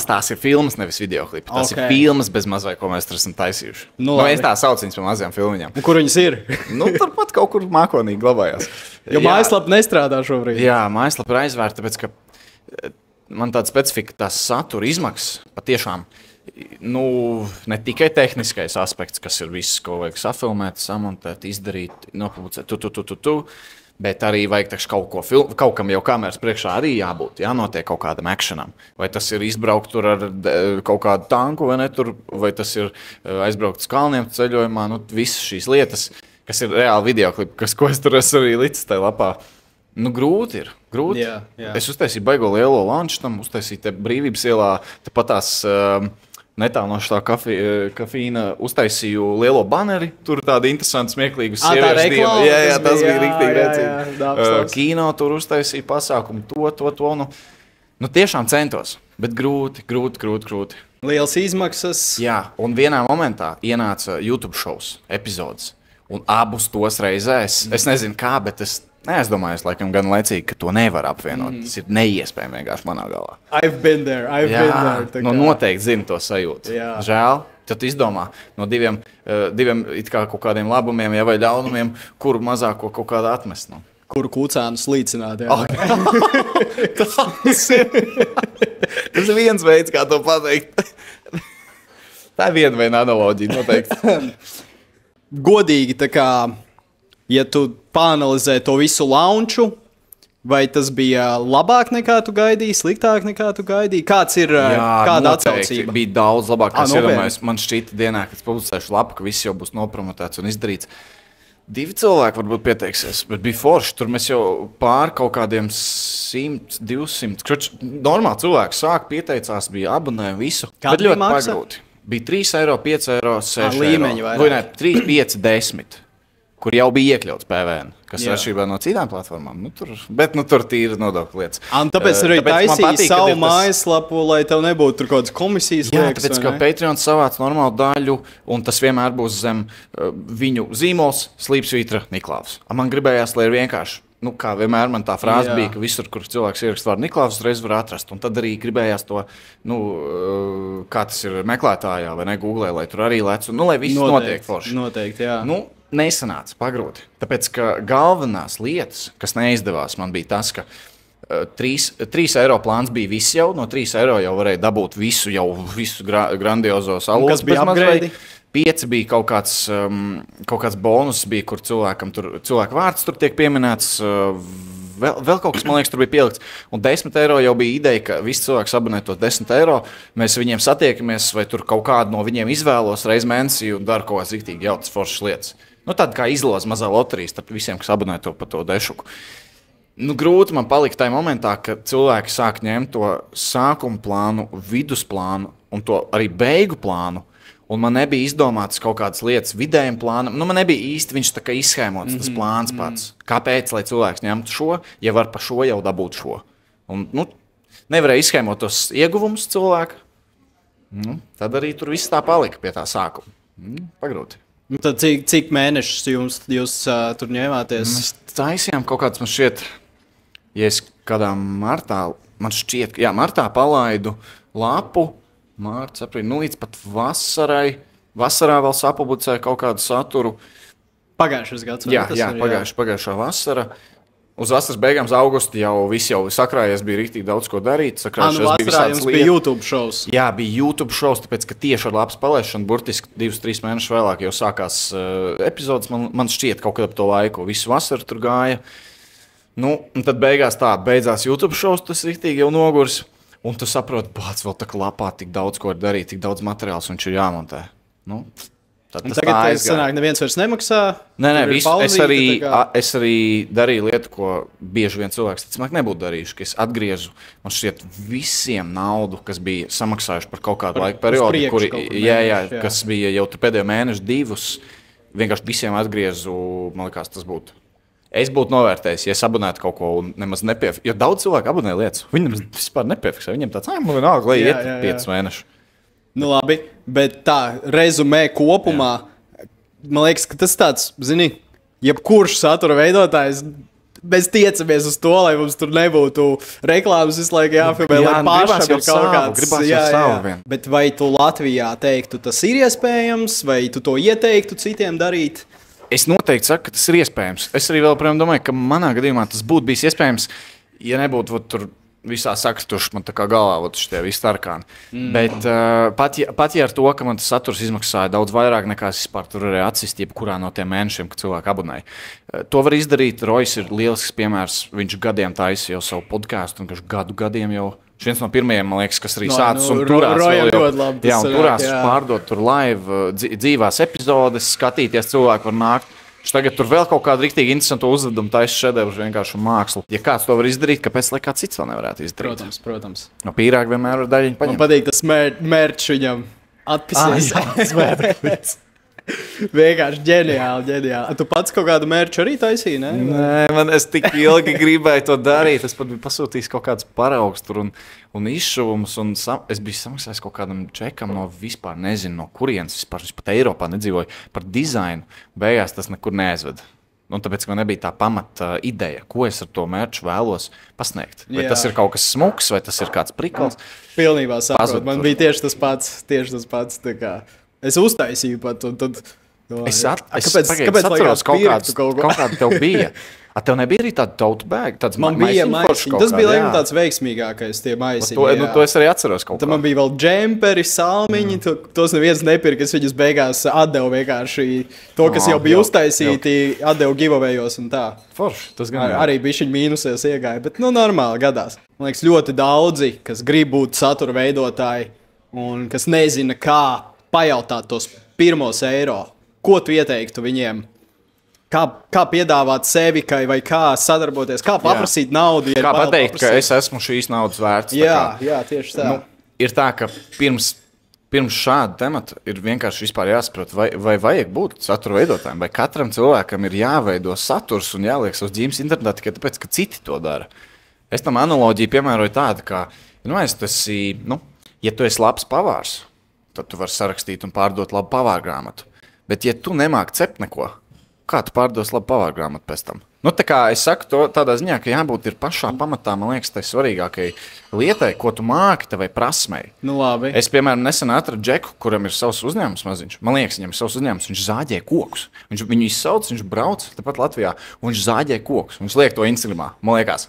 Tās ir filmas, nevis videoklipi. Tās ir filmas bez mazvai, ko mēs tur esam taisījuši. Es tā saucu viņas par mazajām filmiņām. Un kur viņas ir? Turpat kaut kur mākonīgi glabājās. Jo mājaslapa nestrādā šobrīd. Jā, mājaslapa ir aizvērta, tāpēc, ka man tāda specifika, tās satura izmaksas patiešām. Nu, ne tikai tehniskais aspekts, kas ir viss, ko vajag safilmēt, samontēt, izdarīt, nopublicēt, bet arī vajag kaut kam jau kameras priekšā arī jābūt, jānotiek kaut kādam akšanam. Vai tas ir izbraukt tur ar kaut kādu tanku, vai tas ir aizbraukt uz kalniem ceļojumā, visas šīs lietas, kas ir reāli videoklipi, ko es tur esmu arī licis tajā lapā. Nu, grūti ir. Jā. Es uztaisīju baigo lielo lanču tam, uztaisīju te Brīvības ielā, tepat tās netālu no šā kafīna uztaisīju lielo baneri. Tur tādi interesanti, smieklīgi sieviešu diena. Jā, tas bija riktīgi redzīgi. Kino tur uztaisīju pasākumu, to. Nu, tiešām centos, bet grūti. Liels izmaksas. Jā, un vienā momentā ienāca YouTube šovs, epizodes. Un abus tos reizēs, es nezinu kā, bet es neaizdomājos, laikam, gan laicīgi, ka to nevar apvienot. Tas ir neiespējami vienkārši manā galvā. I've been there. Nu, noteikti zinu to sajūtu. Jā. Žēl, tad izdomā no diviem it kā kaut kādiem labumiem, vai ļaunumiem, kuru mazāko kaut kādu atmest. Nu. Kuru kūcānu slīcināt, jā. Tas ir viens veids, kā to pateikt. Tā ir viena veida analoģija, noteikti. Godīgi, tā kā, ja tu pāanalizē to visu launču, vai tas bija labāk nekā tu gaidīji, sliktāk nekā tu gaidīji? Kāds ir, kāda atsaucība? Bija daudz labāk, kā es iedomājos. Man šķita dienā, kad publicēšu lapu, ka viss jau būs nopromotēts un izdarīts. 2 cilvēki varbūt pieteiksies, bet bija forši. Tur mēs jau pār kaut kādiem 100, 200. Normāli cilvēki sāk pieteicās, bija abonē visu. Kāda bija maksa? pagrūti. Bija 3 eiro, 5 eiro, 6 līmeņi eiro. vairāk. Vai ne, 3, 5, 10. Kur jau bija iekļauts PVN, kas ir atšķirībā no citām platformām. Tur tīri nodokļu lietas. Un tāpēc arī taisīja savu mājaslapu, lai tev nebūtu tur kaut kādas komisijas. Jā, tāpēc, ka Patreon savāc normālu daļu, un tas vienmēr būs zem viņu zīmols, Slīpsvītra Niklaus. Man gribējās, lai ir vienkārši. Nu, kā vienmēr man tā frāze bija, ka visur, kur cilvēks ieraksta vārdu Niklaus, uzreiz var atrast. Un tad arī gribējās to, kā tas ir meklētājā vai ne Googlē, lai tur arī lec. Un, lai viss notiek forši. Noteikti, jā. Nu, nesanāca pagrūti. Tāpēc, ka galvenās lietas, kas neizdevās, man bija tas, ka 3 eiro plāns bija viss jau. No 3 eiro jau varēja dabūt visu grandiozo salūtu. Kas bija upgrade? 5 bija kaut kāds bonus, bija, kur cilvēku vārds tur tiek pieminēts. Vēl kaut kas, man liekas, tur bija pielikts. Un 10 eiro jau bija ideja, ka visi cilvēki abonē to 10 eiro. Mēs viņiem satiekamies, vai tur kaut kādu no viņiem izvēlos reiz mēnesī un dara kaut kādas riktīgi jautas foršas lietas. Nu, tāda kā izloze mazā loterija starp visiem, kas abonē to pa to dešuku. Nu, grūti man palika tajā momentā, ka cilvēki sāk ņemt to sākuma plānu, vidusplānu un to arī beigu plānu. Un man nebija izdomāts kaut kādas lietas vidējiem plānam. Nu, man nebija īsti viņš tā kā izschēmots tas plāns pats. Kāpēc, lai cilvēks ņemtu šo, ja var pa šo jau dabūt šo? Un, nevarēja izschēmot tos ieguvumus cilvēku. Tad arī tur viss tā palika pie tā sākuma. Pagrūti. Tad cik mēnešus jūs tur ņēmāties? Mēs taisījām kaut kāds, man šķiet, ja es kādā martā, martā palaidu lapu, mārts, aprīļ, līdz pat vasarai. Vasarā vēl sapublicēju kaut kādu saturu. Pagājušais gads. Jā, pagājušā vasara. Uz vasaras beigām, augustu jau viss jau sakrājies, bija rīktīgi daudz ko darīt. Vasarā jums bija YouTube šovs. Jā, bija YouTube šovs, tāpēc, ka tieši ar lapas palaišanu, burtiski 2-3 mēnešus vēlāk jau sākās epizodes. Man šķiet, kaut kad ap to laiku visu vasaru tur gāja. Nu, un tad beidzās YouTube šovs, tas rīktīgi jau nogurs. Un tu saproti, pats vēl tā kā lapā tik daudz ko ir darīt, tik daudz materiāls viņš ir jāmontē. Nu, tagad tas sanāk, neviens vairs nemaksā? Nē, es arī darīju lietu, ko bieži vien cilvēks ticamāk nebūtu darījuši, ka es atgriezu, man šķiet, visiem naudu, kas bija samaksājuši par kaut kādu laika periodu, kas bija jau pēdējo mēnešu 2, vienkārši visiem atgriezu, man liekas, tas būtu. Es būtu novērtējis, ja es abonētu kaut ko un nemaz nepiefiksēju. Jo daudz cilvēku abonē lietas. Viņi vispār nepiefiksē. Viņiem tāds, man vienalga, lai iet 5 mēnešus. Nu labi, bet tā rezumē kopumā, man liekas, ka tas tāds, zini, jebkurš satura veidotājs, mēs tiecamies uz to, lai mums tur nebūtu reklāmas visu laiku jāfilmē, lai pašam ir kaut kāds. Bet vai tu Latvijā teiktu, tas ir iespējams, vai tu to ieteiktu citiem darīt? Es noteikti saku, ka tas ir iespējams. Es arī vēl domāju, ka manā gadījumā tas būtu bijis iespējams, ja nebūtu tur visā sakrituši man tā kā galvā šitie visi starkāni. Bet pat ja ar to, ka man tas saturs izmaksāja daudz vairāk nekā es vispār tur varēju atsist jebkurā no tiem mēnešiem, kad cilvēki abonēja. To var izdarīt. Rojs ir lielisks piemērs. Viņš gadiem taisa jau savu podcastu, un viņš gadiem jau. Viņš viens no pirmajiem, man liekas, kas arī sācis un turās pārdot tur live dzīvās epizodes, skatīties, cilvēki var nākt. Viņš tagad tur vēl kaut kādu rīktīgi interesantu uzvedumu, taisa šedevru vienkārši mākslu. Ja kāds to var izdarīt, kāpēc lai kāds cits vēl nevarētu izdarīt? Protams. No pīrāga vienmēr var daļiņu paņemt. Man patīk tas mērķis viņam atpisies. Vienkārši ģeniāli. Tu pats kaut kādu mērķu arī taisīji, ne? Nē, es tik ilgi gribēju to darīt. Es pat biju pasūtījis kaut kādus paraugus tur un izšuvumus. Es biju samaksājis kaut kādam čekam no vispār nezinu, no kurienes. Vispār pat Eiropā nedzīvoju par dizainu. Beigās tas nekur neaizved. Tāpēc man nebija tā pamata ideja, ko es ar to mērķu vēlos pasniegt. Vai tas ir kaut kas smuks, vai tas ir kāds prikals. Pilnībā saprotu. Man bija tieši tas pats. Tā kā. Es uztaisīju pat, un tad... Kāpēc atceros kaut kādu tev bija? Tev nebija arī tāda tote bag? Man bija maisiņi. Tas bija laikam tāds veiksmīgākais tie maisiņi. To es arī atceros kaut kā. Tad man bija vēl džemperi, salmiņi, tos neviens nepirka, es viņus beigās atdevu vienkārši to, kas jau bija uztaisīti, atdevu giveawayos un tā. Forši, tas gan arī bišķiņ mīnusies iegāja, bet normāli gadās. Man liekas, ļoti daudzi, kas grib būt satura veidotāji un kas nezina, kā pajautāt tos pirmos eiro. Ko tu ieteiktu viņiem? Kā piedāvāt sevi, vai kā sadarboties, kā paprasīt naudu? Kā pateikt, ka es esmu šīs naudas vērts? Jā, tieši tā. Ir tā, ka pirms šāda temata ir vienkārši vispār jāsaprot, vai vajag būt satura veidotājiem, vai katram cilvēkam ir jāveido saturs un jāliek savus ģimes internetā tikai tāpēc, ka citi to dara. Es tam analoģiju piemēroju tādu, ka, ja tu esi labs pavārs, tad tu vari sarakstīt un pārdot labu pavārgrāmatu. Bet, ja tu nemāki cept neko, kā tu pārdos labu pavārgrāmatu pēc tam? Tā kā es saku to tādā ziņā, ka jābūt ir pašā pamatā, man liekas, tai svarīgākai lietai, ko tu māki tavai prasmei. Labi. Es, piemēram, nesen atradu Džeku, kuram ir savs uzņēmums maziņš. Man liekas, viņam ir savs uzņēmums, viņš zāģē kokus. Viņu izsauc, viņš brauc tepat Latvijā, un viņš zāģē kokus. Viņš liek to Instagramā. Man liekas,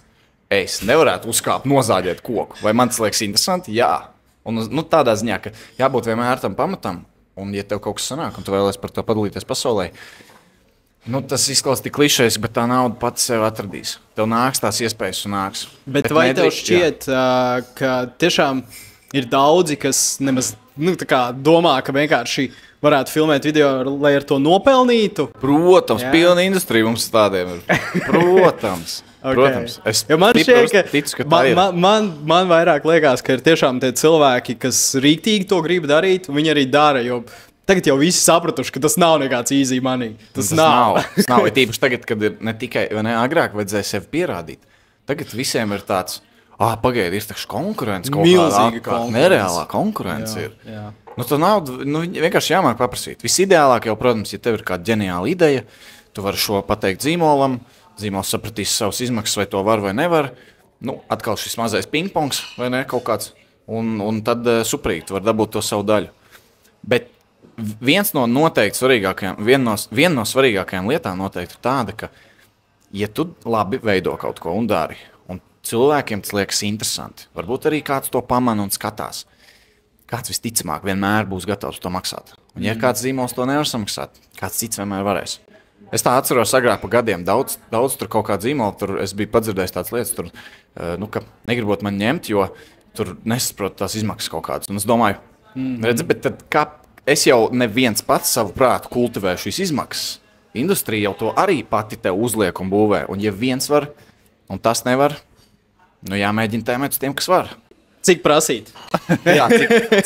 es nevarētu uzkāpt nozāģēt koku. Vai man tas liekas interesanti? Jā. Un, tādā ziņā, ka jābūt vienmēr tam pamatam, un, ja tev kaut kas sanāk, un tu vēlies par to padalīties pasaulē, tas izklausās tik klišejs, bet tā nauda pati sev atradīs. Tev nāks tās iespējas un nāks. Bet vai tev šķiet, ka tiešām ir daudzi, kas nemaz domā, ka vienkārši varētu filmēt video, lai ar to nopelnītu? Protams, pilna industrija mums tādiem ir. Protams. Okay. Protams, es man šķiet, ticu, ka man vairāk liekas, ka ir tiešām tie cilvēki, kas rīktīgi to grib darīt, un viņi arī dara, jo tagad jau visi sapratuši, ka tas nav nekāds easy money. Tas nav. Tas nav, ir tīpaši tagad, kad ir ne tikai, agrāk vajadzēja sevi pierādīt. Tagad visiem ir tāds, pagaidi, ir taču konkurence kaut kāda, nereālā konkurence ir. Jā. Tā nauda, vienkārši jāmāk paprasīt. Visideālāk jau, protams, ja tev ir kāda ģeniāla ideja, tu vari šo pateikt zīmolam, zīmols sapratīs savas izmaksas, vai to var vai nevar. Atkal šis mazais pingpongs, vai ne, kaut kāds. Un tad suprīgi, tu vari dabūt to savu daļu. Bet viena no svarīgākajām lietām noteikti ir tāda, ka, ja tu labi veido kaut ko un dari, un cilvēkiem tas liekas interesanti, varbūt arī kāds to pamana un skatās, kāds visticamāk vienmēr būs gatavs to maksāt. Un ja kāds zīmols to nevar samaksāt, kāds cits vienmēr varēs. Es tā atceros agrāk pa gadiem, daudz tur kaut kādu zīmolu, tur es biju padzirdējis tādas lietas, tur, ka negribot man ņemt, jo tur nesaprot tās izmaksas kaut kādas. Un es domāju, redzi, bet tad kā es jau neviens pats savu prātu kultivēju šīs izmaksas. Industrija jau to arī pati tev uzliek un būvē. Un ja viens var, un tas nevar, jāmēģina tēmēt uz tiem, kas var. Cik prasīt? Jā,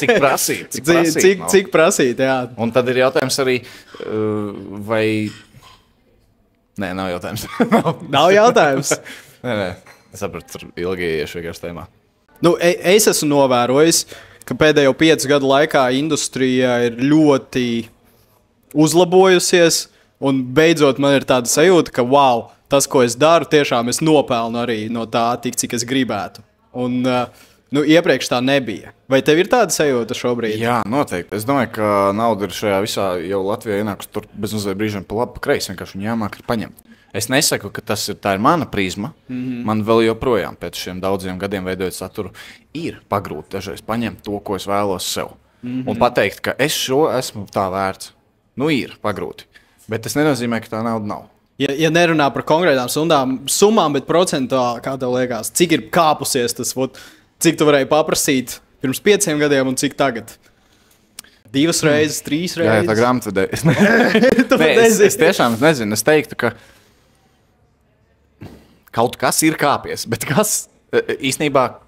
cik prasīt. Cik prasīt, jā. Un tad ir jautājums arī, vai... Nē, nav jautājums. Nav jautājums? Nē, es sapratu, tur ilgi iešu vienkārši tēmā. Es esmu novērojis, ka pēdējo 5 gadu laikā industrija ir ļoti uzlabojusies, un beidzot man ir tāda sajūta, ka wow, tas, ko es daru, tiešām es nopelnu arī no tā, tik cik es gribētu. Un Nu, iepriekš tā nebija. Vai tev ir tāda sajūta šobrīd? Jā, noteikti. Es domāju, ka nauda ir šajā visā jau Latvijā ienākusi tur bez mazliet brīžiem pa labi, pa kreisi. Vienkārši viņa jāmāk ir paņemt. Es nesaku, ka tā ir mana prizma. Man vēl joprojām pēc šiem daudziem gadiem veidojot saturu ir pagrūti dažreiz paņemt to, ko es vēlos sev. Un pateikt, ka es šo esmu tā vērts. Nu, ir pagrūti. Bet tas nenozīmē, ka tā nauda nav. Ja nerunā par konkrētām summām, bet procentuāli, kā tev liekas, cik ir kāpusies tas, cik tu varēji paprasīt pirms 5 gadiem un cik tagad? 2 reizes, 3 reizes? Jā, tā grāmatvedē. Es tiešām nezinu. Es teiktu, ka kaut kas ir kāpies, bet kas īstenībā,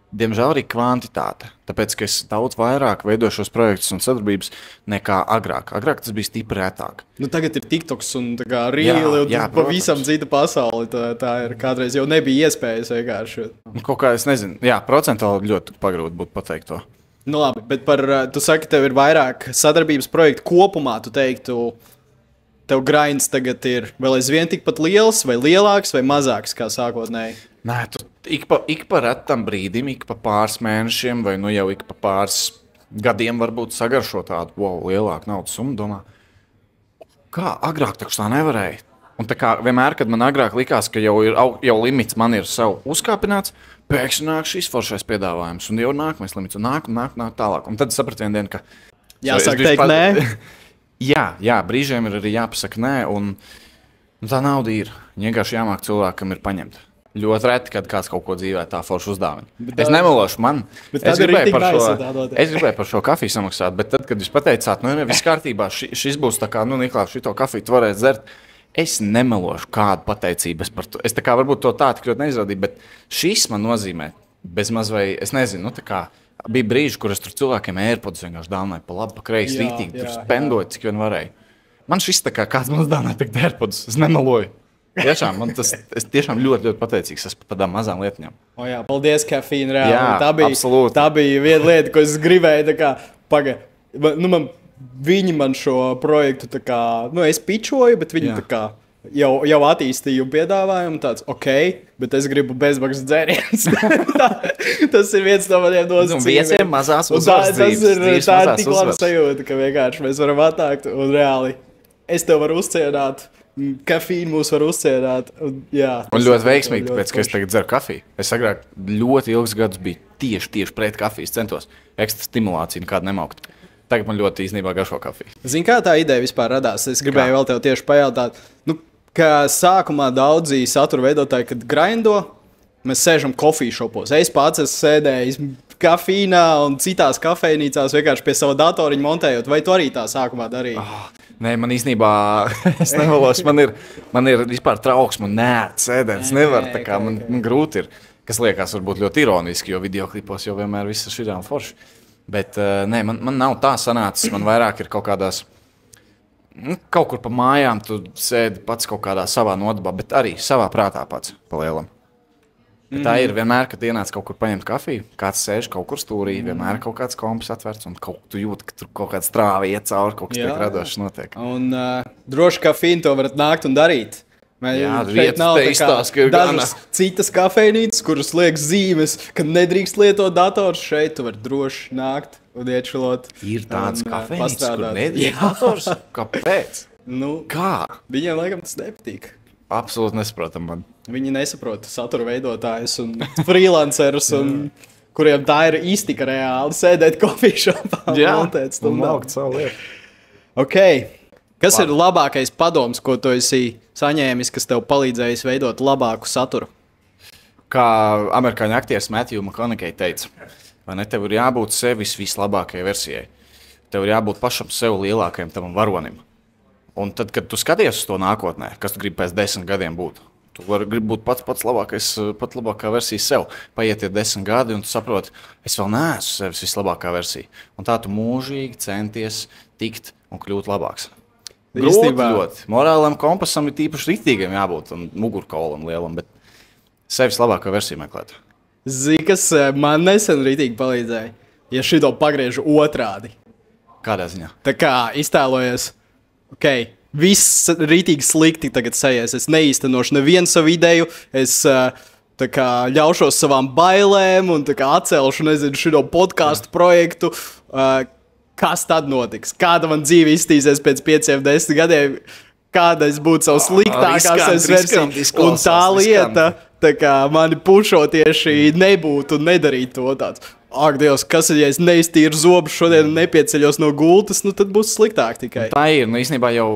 diemžēl, arī kvantitāte. Tāpēc, ka es daudz vairāk veidoju šos projektus un sadarbības nekā agrāk. Agrāk tas bija stipri retāk. Nu, tagad ir TikToks un Rīli un pavisam cita pasauli. Tā ir kādreiz jau nebija iespējas vienkārši. Kaut kā es nezinu. Jā, procentuāli ļoti pagrūti būtu pateikt to. Nu labi, bet tu saki, tev ir vairāk sadarbības projektu kopumā, tu teiktu, tev grinds tagad ir vēl aizvien tikpat liels vai lielāks vai mazāks kā sākotnēji? Nē, tu ik pa retam brīdim, ik pa pāris mēnešiem vai nu jau ik pa pāris gadiem varbūt sagaršo tādu lielāku naudas summu, domā, kā agrāk taču tā nevarēja. Un tā kā vienmēr, kad man agrāk likās, ka jau limits man ir sev uzkāpināts, pēkšņi nāk šis foršais piedāvājums un jau nākamais limits un nāk tālāk. Un tad sapratu vienu dienu, ka... Jāsaka teikt nē? Jā, brīžiem ir arī jāpasaka nē, un tā nauda ir. Vienkārši jāmāk cilvēkam ir paņemt. Ļoti reti, kad kāds kaut ko dzīvē tā forši uzdāvina. Es nemelošu man. Es gribēju par šo kafiju samaksāt, bet tad, kad jūs pateicāt, nu, viss kārtībā, šis būs tā kā, nu, Niklaus, šito kafiju tu varēsi dzert, es nemelošu kādu pateicības par to. Es tā kā varbūt to tā tik ļoti neizrādīju, bet šis man nozīmē bezmaz vai, es nezinu, nu, tā kā bija brīži, kur es tur cilvēkiem AirPods vienkārši dāvināju pa labi, pa kreisi, rītīgi, tur spendoju, cik vien varēju. Man šis tā kā kāds man uzdāvināja tik AirPods, es nemeloju. Tiešām, es tiešām ļoti, ļoti pateicīgs esmu par tādām mazām lietiņām. Jā, paldies, kafīna, reāli. Jā, absolūti. Tā bija viena lieta, ko es gribēju, tā kā, viņi man šo projektu, tā kā, es pičoju, bet viņi tā kā jau attīstīju piedāvājumu, tāds, bet es gribu bezmaksas dzēriens. Tas ir viens no maniem nosacījumiem. Viesiem mazās uzvaras dzīves. Tā ir tik laba sajūta, ka vienkārši mēs varam atnākt un reāli es tev varu uzcienāt. Kafīnu mūs var uzcienāt. Un ļoti veiksmīgi, tāpēc, ka es tagad dzeru kafiju. Es agrāk ļoti ilgus gadus biju tieši pret kafijas, centos ekstra stimulāciju nekādu nemaukt. Tagad man ļoti īstenībā garšo kafiju. Zini, kā tā ideja vispār radās? Es gribēju vēl tev tieši pajautāt, ka sākumā daudzi satura veidotāji, kad grindo, mēs sēžam kofiju šopos. Es pats esmu sēdējis kafīnā un citās kafejnīcās vienkārši pie sava datoriņa montējot. Vai tu arī tā sākumā darīji? Nē, man īstenībā, es nevalos, man ir vispār trauksme un nērts sēdēt. Es nevaru, tā kā man grūti ir, kas liekas varbūt ļoti ironiski, jo videoklipos jau vienmēr viss ir šitām forši. Bet nē, man nav tā sanācis, man vairāk ir kaut kādās, kaut kur pa mājām tu sēdi pats kaut kādā savā nodabā, bet arī savā prātā pats pa lielam. Bet tā ir vienmēr, kad ienāc kaut kur paņemt kafiju, kāds sēž kaut kur stūrī, vienmēr kaut kāds kompis atverts un tu jūti, ka tur kaut kāds strāvi iet cauri, kaut kas tiek radošs notiek. Un droši kafīnu to varat nākt un darīt. Jā, šeit nav dažas citas kafejnīcas, kuras liek zīmes, ka nedrīkst lietot dators. Šeit tu vari droši nākt un iečilot. Ir tāds kafejnīcas, kur nedrīkst dators? Kāpēc? Kā? Viņiem laikam tas nepatīk. Absolūti nesaprotam man. Viņi nesaprot satura veidotājus un freelancerus, kuriem tā ir iztika reāli sēdēt kofīšopā un montēt stundām. Un laukt savu lietu. Kas ir labākais padoms, ko tu esi saņēmis, kas tev palīdzējis veidot labāku saturu? Kā amerikāņu aktieris Matthew McConaughey teica, vai ne, tev ir jābūt sevis vislabākajai versijai. Tev ir jābūt pašam sev lielākajam tam varonim. Un tad, kad tu skaties uz to nākotnē, kas tu gribi pēc 10 gadiem būt, tu gribi būt pats labākā versija sev. Paiet 10 gadi un tu saproti, es vēl neesmu sevis vislabākā versija. Un tā tu mūžīgi centies tikt un kļūt labāks. Grūti ļoti. Morālam kompasam ir tīpaši rītīgiem jābūt un mugurkaulam lielam, bet sevis labākā versija meklēt. Zini, kas man nesen rītīgi palīdzēja, ja šito pagriežu otrādi. Kādā ziņā? Tā kā iztēlojies, viss rītīgi slikti tagad sajies. Es neīstenošu nevienu savu ideju, es tā kā ļaušos savām bailēm un tā kā atcelšu, nezinu, šito podcastu projektu. Kas tad notiks? Kāda man dzīve iztīsies pēc 5-10 gadiem? Kāda es būtu savs sliktākās versijas? Un tā lieta, tā kā mani pušo tieši nebūt un nedarīt to tāds. Ak, Dievs, kas ir, ja es neiztīru zobus šodien un nepieceļos no gultas, nu tad būs sliktāk tikai. Tā ir, nu īstenībā jau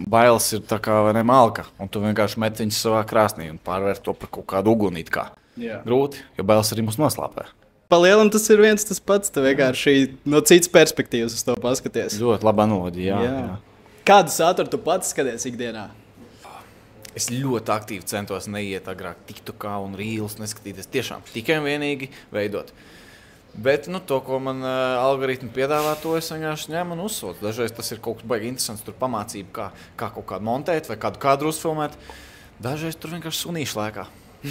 bailes ir tā kā vai ne malka, un tu vienkārši met viņus savā krāsnī un pārvērt to par kaut kādu ugunīt kā. Jā. Grūti, jo bailes arī mūs noslāpē. Palielam tas ir viens tas pats, tu vienkārši no citas perspektīvas uz to paskaties. Ļoti laba analoģija, jā. Kādu saturu tu pats skaties ikdienā? Es ļoti aktīvi centos neiet agrāk TikTokā un Reels neskatīties. Tiešām tikai un vienīgi veidot. Bet to, ko man algoritmi piedāvā, to es vienkārši ņemu un uzsūtu. Dažreiz tas ir kaut kas baigi interesants, tur pamācība, kā kaut kādu montēt vai kādu kadru uzfilmēt. Dažreiz tur vienkārši sunīšu lēkā.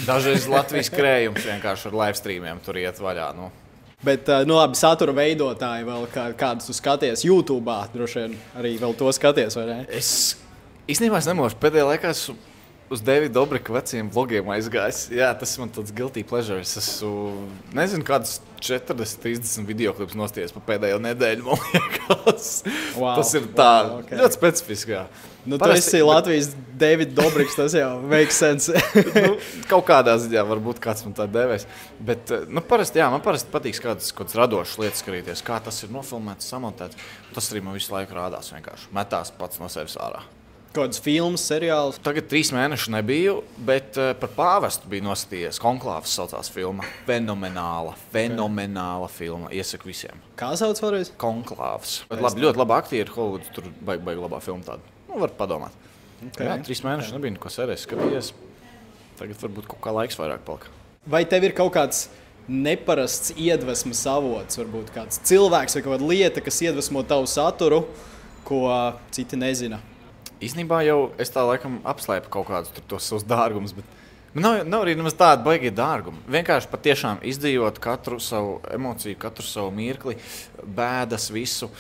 Dažreiz Latvijas krējums vienkārši ar live streamiem tur iet vaļā. Bet, labi, satura veidotāji vēl kādus tu skaties YouTube'ā, droši vien arī vēl to skaties, vai ne? Es īstenībā nemošu. Pēdējā laikā esmu uz Davida Dobrika veciem vlogiem aizgājis. Jā, tas man tāds guilty pleasure. Es esmu, nezinu, kādus 40-30 videoklips nostājies pa pēdējo nedēļu, man liekas. Wow, tas ir tā ļoti specifiski, jā. Tu esi Latvijas Davida Dobriks, tas jau makes sense. Kaut kādā ziņā varbūt kāds man tā dēvēs. Bet, parasti, man parasti patīk kādas radošas lietas skatīties, kā tas ir nofilmēts, samontēts. Tas arī man visu laiku rādās vienkārši. Metās pats no sevis ārā. Kādas filmas, seriāls? Tagad 3 mēneši nebiju, bet par Pāvestu biju noskatījies. Konklāvs saucās filma. Fenomenāla filma. Iesaku visiem. Kā sauc vēlreiz? Konklāvs. Ļoti laba aktieri, Hollywoods, tur baigi labā filma tāda. Var padomāt. Okay. Jā, 3 mēneši nebija neko sērijas skatījies. Tagad varbūt kaut kā laiks vairāk palika. Vai tev ir kaut kāds neparasts iedvesmas avots, varbūt kāds cilvēks vai kāda lieta, kas iedvesmo tavu saturu, ko citi nezina? Īstenībā jau es tā laikam apslēpu kaut kādus tos savus dārgumus, bet nav arī nemaz tādi baigie dārgumi. Vienkārši patiešām izdzīvot katru savu emociju, katru savu mirkli, bēdas visu.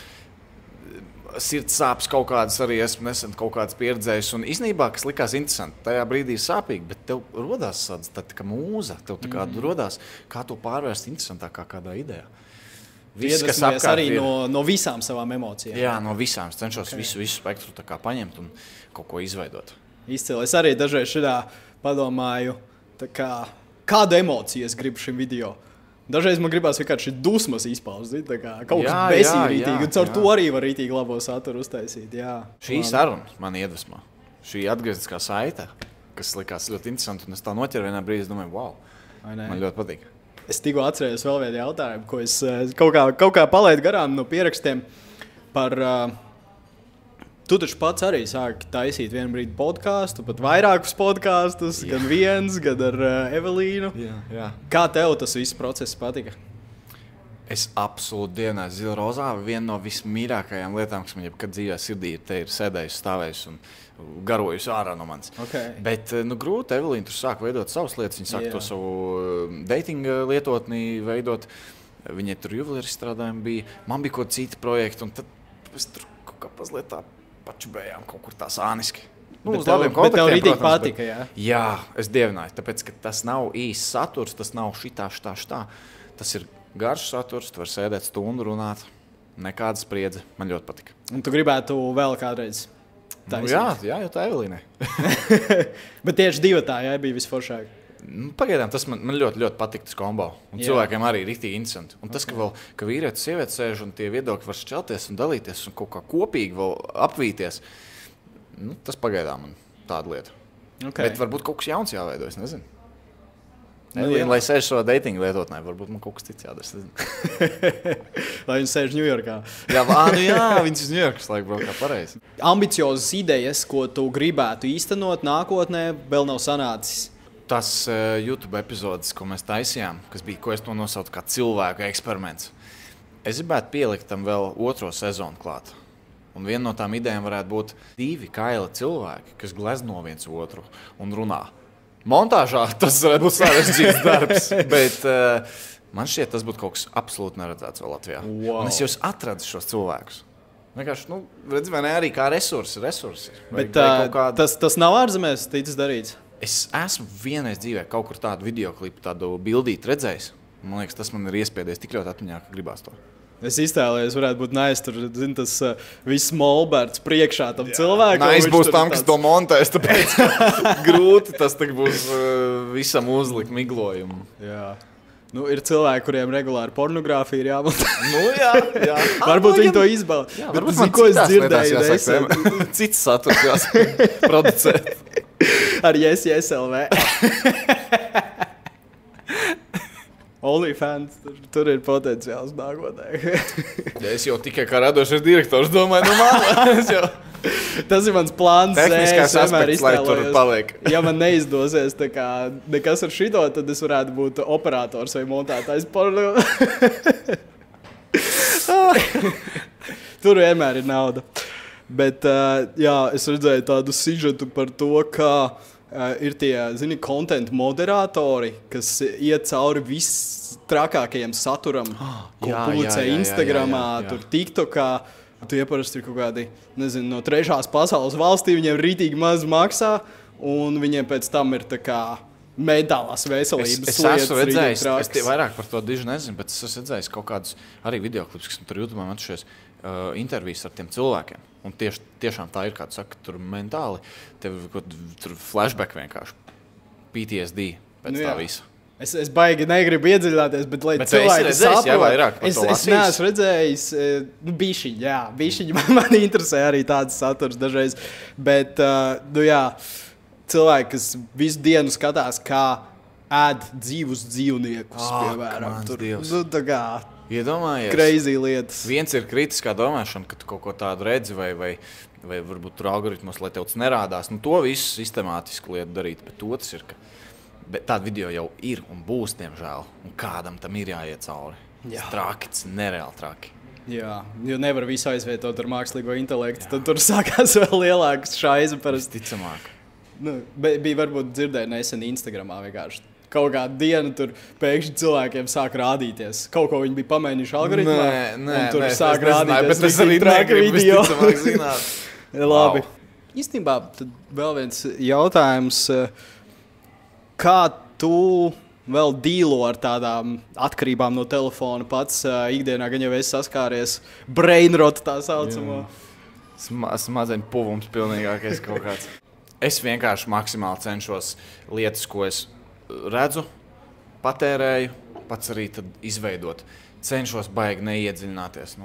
Sirds sāpes kaut kādas arī esmu nesen kaut kādas pieredzējis. Un īstenībā, kas likās interesanti, tajā brīdī ir sāpīgi, bet tev rodās tāda kā mūza. Tev tā kā rodās, kā to pārvērst interesantākā kādā idejā. Viss, kas arī no visām savām emocijām. Jā, no visām. Es cenšos visu spektru tā kā paņemt un kaut ko izveidot. Izcili. Es arī dažreiz šitā padomāju, kādu emociju es gribu šim video. Dažreiz man gribās vienkārši dusmas izpaust, kaut kas besīrītīgi, un caur to arī var rītīgi labo saturu uztaisīt. Jā. Šī saruna man iedvesmo. Šī atgriezniskā saite, kas likās ļoti interesanti, un es tā noķeru vienā brīdī, es domāju, wow, man ļoti patīk. Es tikko atcerējos vēl vienu jautājumu, ko es kaut kā palaidu garām no pierakstiem par... Tu taču pats arī sāki taisīt vienu brīdi podkāstu, pat vairākus podkāstus, gan viens, gan ar Evelīnu. Jā. Kā tev tas viss process patika? Es absolūti dienās Zila Rozā. Viena no vismīļākajām lietām, kas man jebkad dzīvē sirdī ir, te ir sēdējusi, stāvējusi un garojusi ārā no manis. Okay. Bet grūti Evelīna tur sāk veidot savas lietas. Viņa sāk to savu dating lietotni veidot. Viņai tur juvelieru strādājumi bija. Man bija kaut citi projekti, un tad es tur kaut kā pazliet tā pačubējām kaut kur tā sāniski. Bet tev rītīgi patika, jā? Jā, es dievināju, tāpēc, ka tas nav īsts saturs, tas nav šitā. Tas ir garš saturs, tu vari sēdēt stundu runāt, nekāda spriedze. Man ļoti patika. Un tu gribētu vēl kādreiz taisīt? Jā, jau tā Evelīnai. Bet tieši divatā, jā, bija visforšāk. Pagaidām tas man ļoti, ļoti patīk tas kombo. Un cilvēkiem arī rīktīgi interesanti. Un tas, ka vīrietis sieviete sēž un tie viedokļi var šķelties un dalīties un kaut kā kopīgi vēl apvīties, tas pagaidām man tāda lieta. Okay. Bet varbūt kaut kas jauns jāveido, es nezinu. Lai sēž savā dating lietotnē, varbūt man kaut kas cits jādara, es nezinu. Lai viņi sēž Ņujorkā. Jā, viņas uz Ņujorkas laik braukā pareizi. Ambiciozas idejas, ko tu gribētu īstenot nākotnē, vēl nav sanācis. Tas YouTube epizodes, ko mēs taisījām, ko es to nosaucu kā cilvēku eksperiments, es gribētu pielikt tam vēl 2. sezonu klāt. Un viena no tām idejām varētu būt 2 kaili cilvēki, kas glezno viens otru un runā. Montāžā tas varētu būt sarežģīts darbs, bet man šķiet, tas būtu kaut kas absolūti neredzēts vēl Latvijā. Wow. Un es jau atradu šos cilvēkus. Vienkārši, redz, vai ne, arī kā resursi. Bet tas nav ārzemēs ticis darīts? Es esmu vienreiz dzīvē kaut kur tādu videoklipu, tādu bildīti redzējis. Man liekas, tas man ir iespēdējis tik ļoti atmiņā, ka gribās to. Es iztēlējos, varētu būt nice, tur, zin, tas viss Molberts priekšā tam cilvēkam. Nice būs tam, kas to montēs, tāpēc grūti tas būs visam uzlikt miglojumu. Jā. Nu, ir cilvēki, kuriem regulāri pornogrāfija ir jāmontē. Nu, jā. Varbūt viņi to izbauda. Jā, bet varbūt zini, ko es dzirdēju dzirdēju. Cits saturs jāsaka producēt. Ar JSLV. OnlyFans, tur ir potenciāls nākotnē. Ja es jau tikai kā radošais direktors domāju, nu man. Tas ir mans plāns. Tehniskais aspekts, lai tur paliek. Ja man neizdosies nekas ar šito, tad es varētu būt operators vai montētājs porno. Tur vienmēr ir nauda. Bet jā, es redzēju tādu sižetu par to, kā ir tie, zini, content moderatori, kas iet cauri visstrakākajiem saturam, ko publicē Instagramā, tur TikTokā. Tie parasti ir kaut kādi, nezinu, no trešās pasaules valstī, viņiem rītīgi maz maksā, un viņiem pēc tam ir tā kā mentālās veselības es lietas. Esmu redzējis, es vairāk par to diži nezinu, bet es esmu redzējis kaut kādus arī videoklips, kas tur YouTube matušies, intervijas ar tiem cilvēkiem. Un tiešām tā ir, kā tu saki, tur mentāli, tev tur flashback vienkārši, PTSD pēc tā visa. Es baigi negribu iedziļināties, bet lai cilvēki saprot, es neesmu redzējis, bišķiņi man interesē arī tāds saturs dažreiz, bet, nu jā, cilvēki, kas visu dienu skatās, kā ēd dzīvus dzīvniekus, piemēram, tur, nu tā kā, iedomājies, crazy lietas. Viens ir kritiskā domāšana, ka tu kaut ko tādu redzi vai varbūt tur algoritmos, lai tev tas nerādās. Nu, to visu sistemātisku lietu darīt, bet otrs ir, ka tāda video jau ir un būs, diemžēl, un kādam tam ir jāiet cauri. Traki, tas nereāli traki. Jā, jo nevar visu aizvietot ar mākslīgo intelektu, tad tur sākās vēl lielāks šaiza parasti. Ticamāk. Nu, bija varbūt dzirdēju nesen Instagramā vienkārši. Kaut kādu dienu tur pēkšņi cilvēkiem sāk rādīties. Kaut ko viņi bija pamēģinājuši algoritmā. Un tur sāk rādīties. Bet es arī negribu visticamāk zināt. Labi. Īstenībā tad vēl viens jautājums. Kā tu vēl dīlo ar tādām atkarībām no telefona pats ikdienā, gan jau esi saskāries brainrot tā saucamo? Smadzeņu puvums pilnīgākais kaut kāds. Es vienkārši maksimāli cenšos lietas, ko es redzu, patērēju, pats arī tad izveidot. Cenšos baigi neiedziļināties.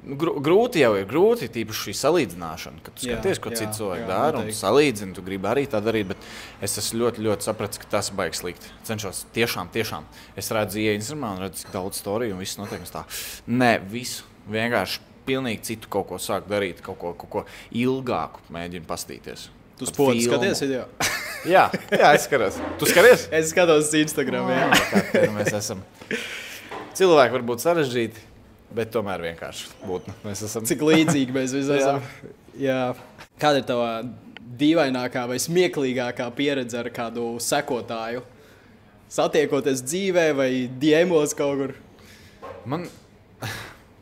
Grūti jau ir, tīpaši šī salīdzināšana, kad tu skaties, ko citi cilvēki dara, un tu salīdzini, tu gribi arī tā darīt, bet es esmu ļoti, ļoti sapratis, ka tas baigi slikti. Cenšos tiešām. Es redzu ieeju Instagramā un redzu, cik daudz storiju un viss notiek tā. Nē, visu. Vienkārši pilnīgi citu kaut ko sāk darīt, kaut ko ilgāku mēģinu pastīties. Tu spodu skaties video? Jā, es skatos. Tu skaties? Es skatos Instagram, jā. Kā mēs esam. Cilvēki var būt sarežģīti, bet tomēr vienkārši būtne. Mēs esam. Cik līdzīgi mēs visi esam. Jā. Kāda ir tava dīvainākā vai smieklīgākā pieredze ar kādu sekotāju? Satiekoties dzīvē vai diemos kaut kur? Man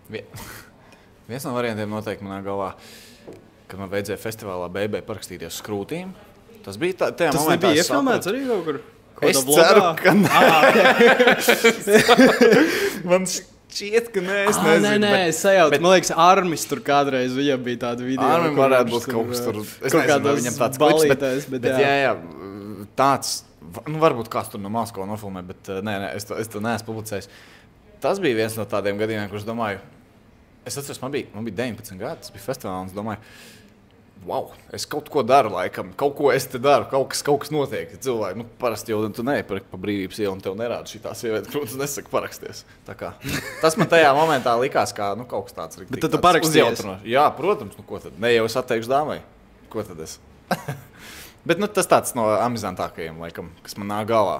viens no variantiem noteikti manā galvā, kad man vajadzēja festivālā BB parakstīties uz krūtīm. Tas bija tajā tas momentā. Tas nebija iefilmēts arī kaut kur? Es ceru, ka nē. Man šķiet, ka nē, es nezinu. Nē, es sajautu. Man liekas, Armis tur kādreiz viņam bija tāda video. Armim varētu būt kaut kas tur. Es nezinu, viņam tāds klips, bet jā, tāds, varbūt kāds tur no mās ko nofilmē, bet nē, es to neesmu publicējis. Tas bija viens no tādiem gadījumiem, kurus domāju, es atceros, man bija 19 gadi, tas bija festivāls, un es domāju, wow, es kaut ko daru laikam, kaut ko es te daru, kaut kas notiek. Cilvēki, parasti jau tu neej pa brīvības ielu un tev nerāda šitā sievieta krūtis, nesaka paraksties. Tā kā, tas man tajā momentā likās, kā kaut kas tāds. Bet tad tu paraksties? Jā, protams, ko tad? Ne jau es atteikšu dāmai. Ko tad es? Bet tas tāds no amizantākajiem, laikam, kas man nāk galvā.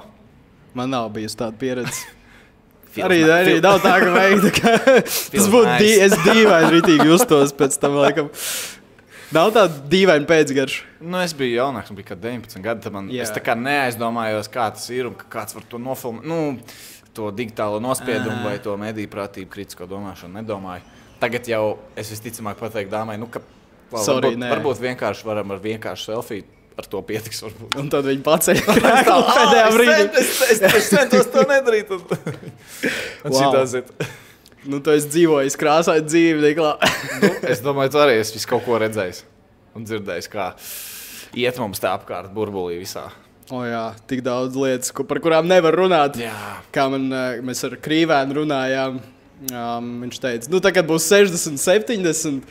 Man nav bijusi tāda pieredze. Arī nav tā, ka vajag. Tas būtu es dīvaini ritīgi justos pēc tam, laikam. Nav tāda dīvaina pēcgarša. Es biju jaunāks, man bija kā 19 gadi, tad es tā kā neaizdomājos, kā tas ir un ka kāds var to nofilmēt. To digitālo nospiedumu vai to mediju prātību, kritisko domāšanu nedomāju. Tagad jau es visticamāk pateiktu dāmai, ka varbūt vienkārši varam ar vienkāršu selfiju ar to pietiks varbūt. Un tad viņi paceļ krēklu pēdējā brīdī. Es centos to nedarīt. Un šitā zit. Nu, tu esi dzīvojis krāsaini dzīvi, Niklā. Es domāju, tu arī esi visu kaut ko redzējis un dzirdējis, kā iet mums tā apkārt burbulī visā. Jā, tik daudz lietas, par kurām nevar runāt. Jā. Kā mēs ar Krīvēnu runājām, viņš teica, nu tagad būs 60, 70,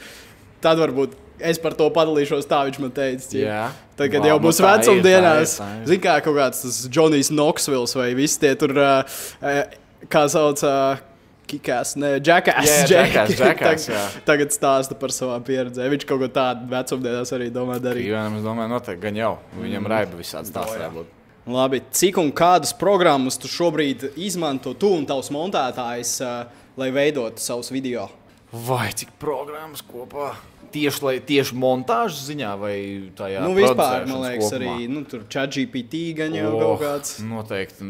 tad varbūt es par to padalīšos, tā viņš man teica. Jā. Tad, kad jau būs vecumdienās, zin kā kaut kāds tas Džonijs Knoxvills vai visi tie tur, kā sauc, Jackass. Tagad stāsta par savām pieredzēm. Viņš kaut ko tādu vecumdienās arī domā darīt. Krīvēnam, es domāju, noteikti gan jau. Viņam raiba visādi stāstā būt. Labi, cik un kādas programmas tu šobrīd izmanto, tu un tavs montētājs, lai veidotu savus video? Vai cik programmas kopā? Tieši montāžas ziņā vai tajā vispār, man liekas, kopumā? Arī tur ChatGPT gan jau kaut kāds. Noteikti,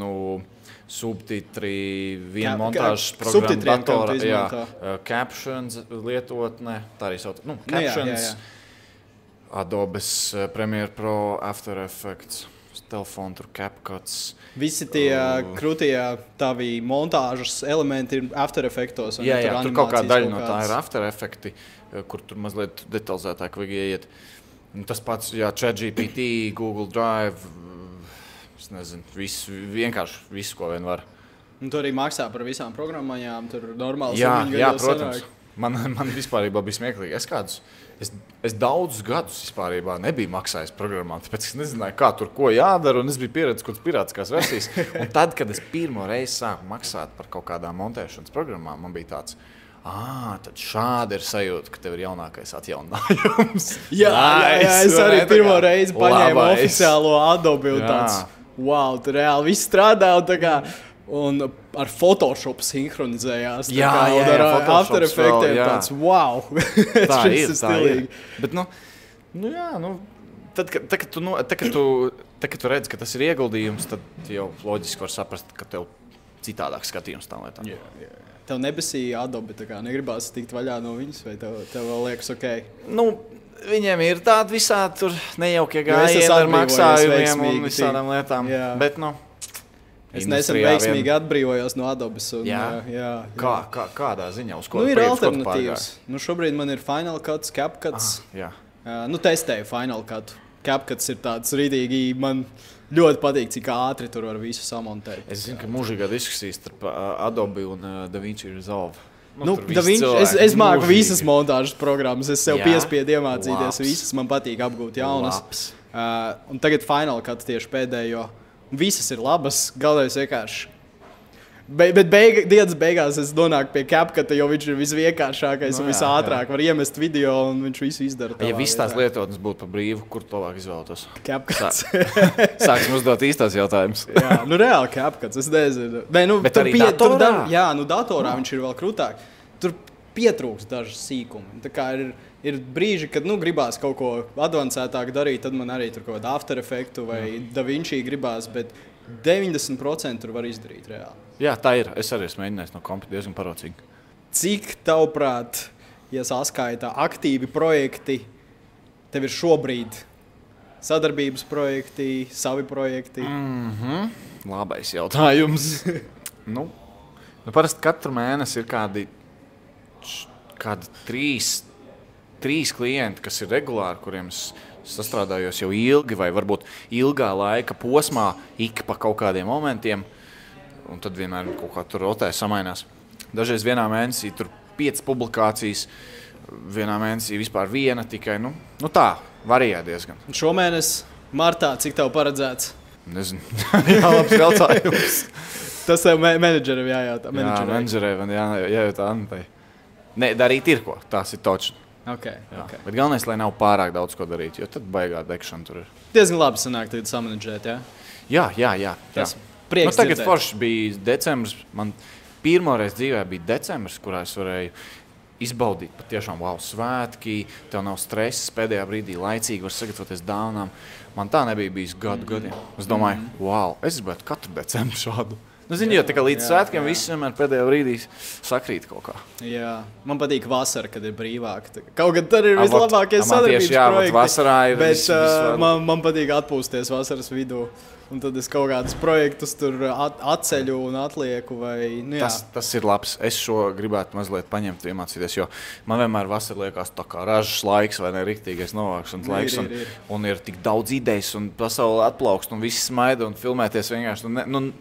subtitri, viena montāžas programma datorā, jā, Captions lietotne, tā arī sauc, Captions, Adobe's Premiere Pro, After Effects, telefonu, tur CapCuts. Visi tie krūtie tavi montāžas elementi ir After Effectos. Jā, tur kaut kā daļa no tā ir After Effecti, kur tur mazliet detalizētāk vajag ieiet. Tas pats, ChatGPT, Google Drive, es nezinu, visu, ko vien var. Un tu arī maksā par visām programmām, tur normāli jā, protams. Man vispārībā bija smieklīgi. Es daudzus gadus vispārībā nebiju maksājis programmām, tāpēc es nezināju, kā tur ko jādara, un es biju pieredzējis kaut kādas pirātiskās versijas. Un tad, kad es pirmo reizi sāku maksāt par kaut kādām montēšanas programmām, man bija tāds, tad šādi ir sajūta, ka tev ir jaunākais atjauninājums. Jā, es arī pirmo reizi paņēmu oficiālo Adobe un tāds, wow, tur reāli viss strādā un tā kā... Un ar Photoshop sinhronizējās. Jā, ar After Effectiem tāds, wow, tā ir stilīgi. Bet, kad tu redzi, ka tas ir ieguldījums, tad jau loģiski var saprast, ka tev citādāk skatījums tām lietām. Jā. Tev nebesīja Adobe, tā kā negribās tikt vaļā no viņas, vai tev vēl liekas ok? Viņiem ir tādi visādi tur nejaukie gājieni ar maksājumiem un visādām lietām. Jā. Bet, es nesen veiksmīgi atbrīvojos no Adobes. Jā. Kādā ziņā? Uz ko ir alternatīvas. Šobrīd man ir Final Cuts, CapCuts. Testēju Final Cut. CapCuts ir tāds rītīgi, man ļoti patīk, cik ātri tur var visu samontēt. Es zinu, ka mūžīgā diskusijas starp Adobe un DaVinci Resolve. Es māku visas montāžas programmas, es sev piespiedu iemācīties visas, man patīk apgūt jaunas. Un tagad Final Cut tieši pēdējo. Visas ir labas, galvenais vienkārši. Bet dienas beigās es nonāku pie CapCuta, jo viņš ir visvienkāršākais un visātrāk. Var iemest video un viņš visu izdara. Ja viss tās lietotnes būtu pa brīvu, kur tu labāk izvēlētos? CapCuts. Sāksim uzdot īstās jautājumus. Jā, reāli CapCuts, es nezinu. Bet arī datorā? Jā, datorā viņš ir vēl krūtāk. Tur pietrūks daži sīkumi. Tā kā ir brīži, kad gribās kaut ko advancētāk darīt, tad man arī tur kaut kāda After Effectu vai DaVinci gribās, bet 90% tur var izdarīt reāli. Jā, tā ir. Es arī esmu mēģinājis no kompa diezgan parocīgi. Cik tavuprāt, ja saskaitā aktīvi projekti, tev ir šobrīd sadarbības projekti, savi projekti? Labais jautājums. Parasti katru mēnesi ir kādi 3 klienti, kas ir regulāri, kuriem es sastrādājos jau ilgi vai varbūt ilgā laika posmā, ik pa kaut kādiem momentiem. Un tad vienmēr kaut kā tur rotē samainās. Dažreiz vienā mēnesī tur 5 publikācijas, vienā mēnesī vispār viena tikai. Tā, varīja diezgan. Šomēnes, martā, cik tev paredzēts? Nezinu. Jā, labs jautājums. Tas tev menedžerim jājautā. Menedžerim jājautā Antai. Nē, darīt ir ko, tās ir točni. Okay. Bet galvenais, lai nav pārāk daudz ko darīt, jo tad baigā degšana tur ir. Diezgan labi sanāk tagad samanedžēt, jā? Jā. Tas prieks tagad forši bija decembris. Man pirmoreiz dzīvē bija decembris, kurā es varēju izbaudīt patiešām svētki, tev nav stress, pēdējā brīdī laicīgi var sagatavoties dāvanām. Man tā nebija bijis gadiem. Es domāju, es gribētu katru decembru šādu. Nu, zini, jo tā kā līdz svētkiem viss vienmēr pēdējā brīdī sakrīt kaut kā. Jā, man patīk vasara, kad ir brīvāk. Kaut gan tur ir vislabākie sadarbības projekti. Vasarā ir bet man patīk atpūsties vasaras vidū. Un tad es kaut kādus projektus tur atceļu un atlieku. Tas ir labs. Es šo gribētu mazliet paņemt, iemācīties, jo man vienmēr vasarā liekas tā kā ražas laiks vai ne riktīgais novākšanas laiks. Un ir tik daudz idejas un pasaule atplaukst un viss smaida un filmēties vienkārši.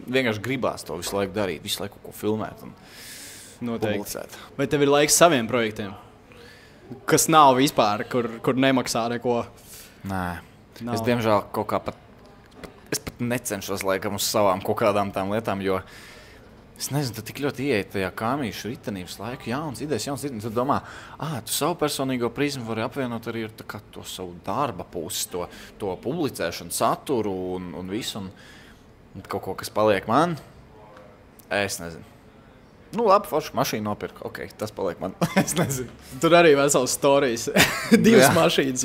Vienkārši gribās to visu laiku darīt, visu laiku ko filmēt un publicēt. Vai tev ir laiks saviem projektiem? Kas nav vispār, kur nemaksā neko? Nē. Es diemžēl kaut kā pat necenšos laikam uz savām kaut kādām tām lietām, jo es nezinu, tu tik ļoti ieeji tajā kāmīšu ritenības laiku, jauns idejas, tu domā, tu savu personīgo prizmu vari apvienot arī ar to savu darba pusi, to publicēšanu, saturu un visu, un kaut ko, kas paliek man, es nezinu. Nu, labi, forši mašīnu nopirku. Ok, tas paliek man. Es nezinu. Tur arī vesels storijas. Divas mašīnas.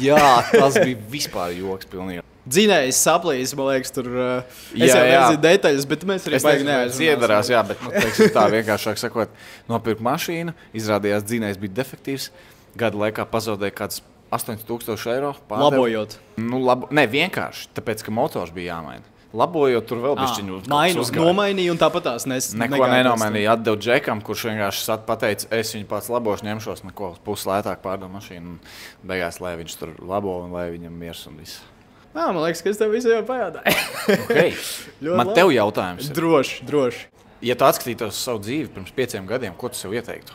Jā, tas bija vispār joks pilnīgi. Dzinējs saplīs, man liekas, tur es jau nezinu detaļas, bet mēs arī baigi neaizrunāsim. Iedarās, jā, bet teiksim tā vienkāršāk sakot, nopirku mašīnu, izrādījās dzinējs bija defektīvs, gada laikā pazaudēja kāds 8,000 eiro. Labojot? Ne, vienkārši, tāpēc, ka motors bija jāmaina. Labojot, tur vēl bišķiņu nomainīja un tāpat tās neko nenomainīja. Atdevu džekam, kurš vienkārši pateica, es viņu pats labošu, ņemšos neko pusi lētāk pārdevu mašīnu. Beigās, lai viņš tur labo un lai viņam miers un viss. Man liekas, ka es tev visu jau pajautāju. Okay. Man tev jautājums ir. Droši. Ja tu atskatītos savu dzīvi pirms 5 gadiem, ko tu sev ieteiktu?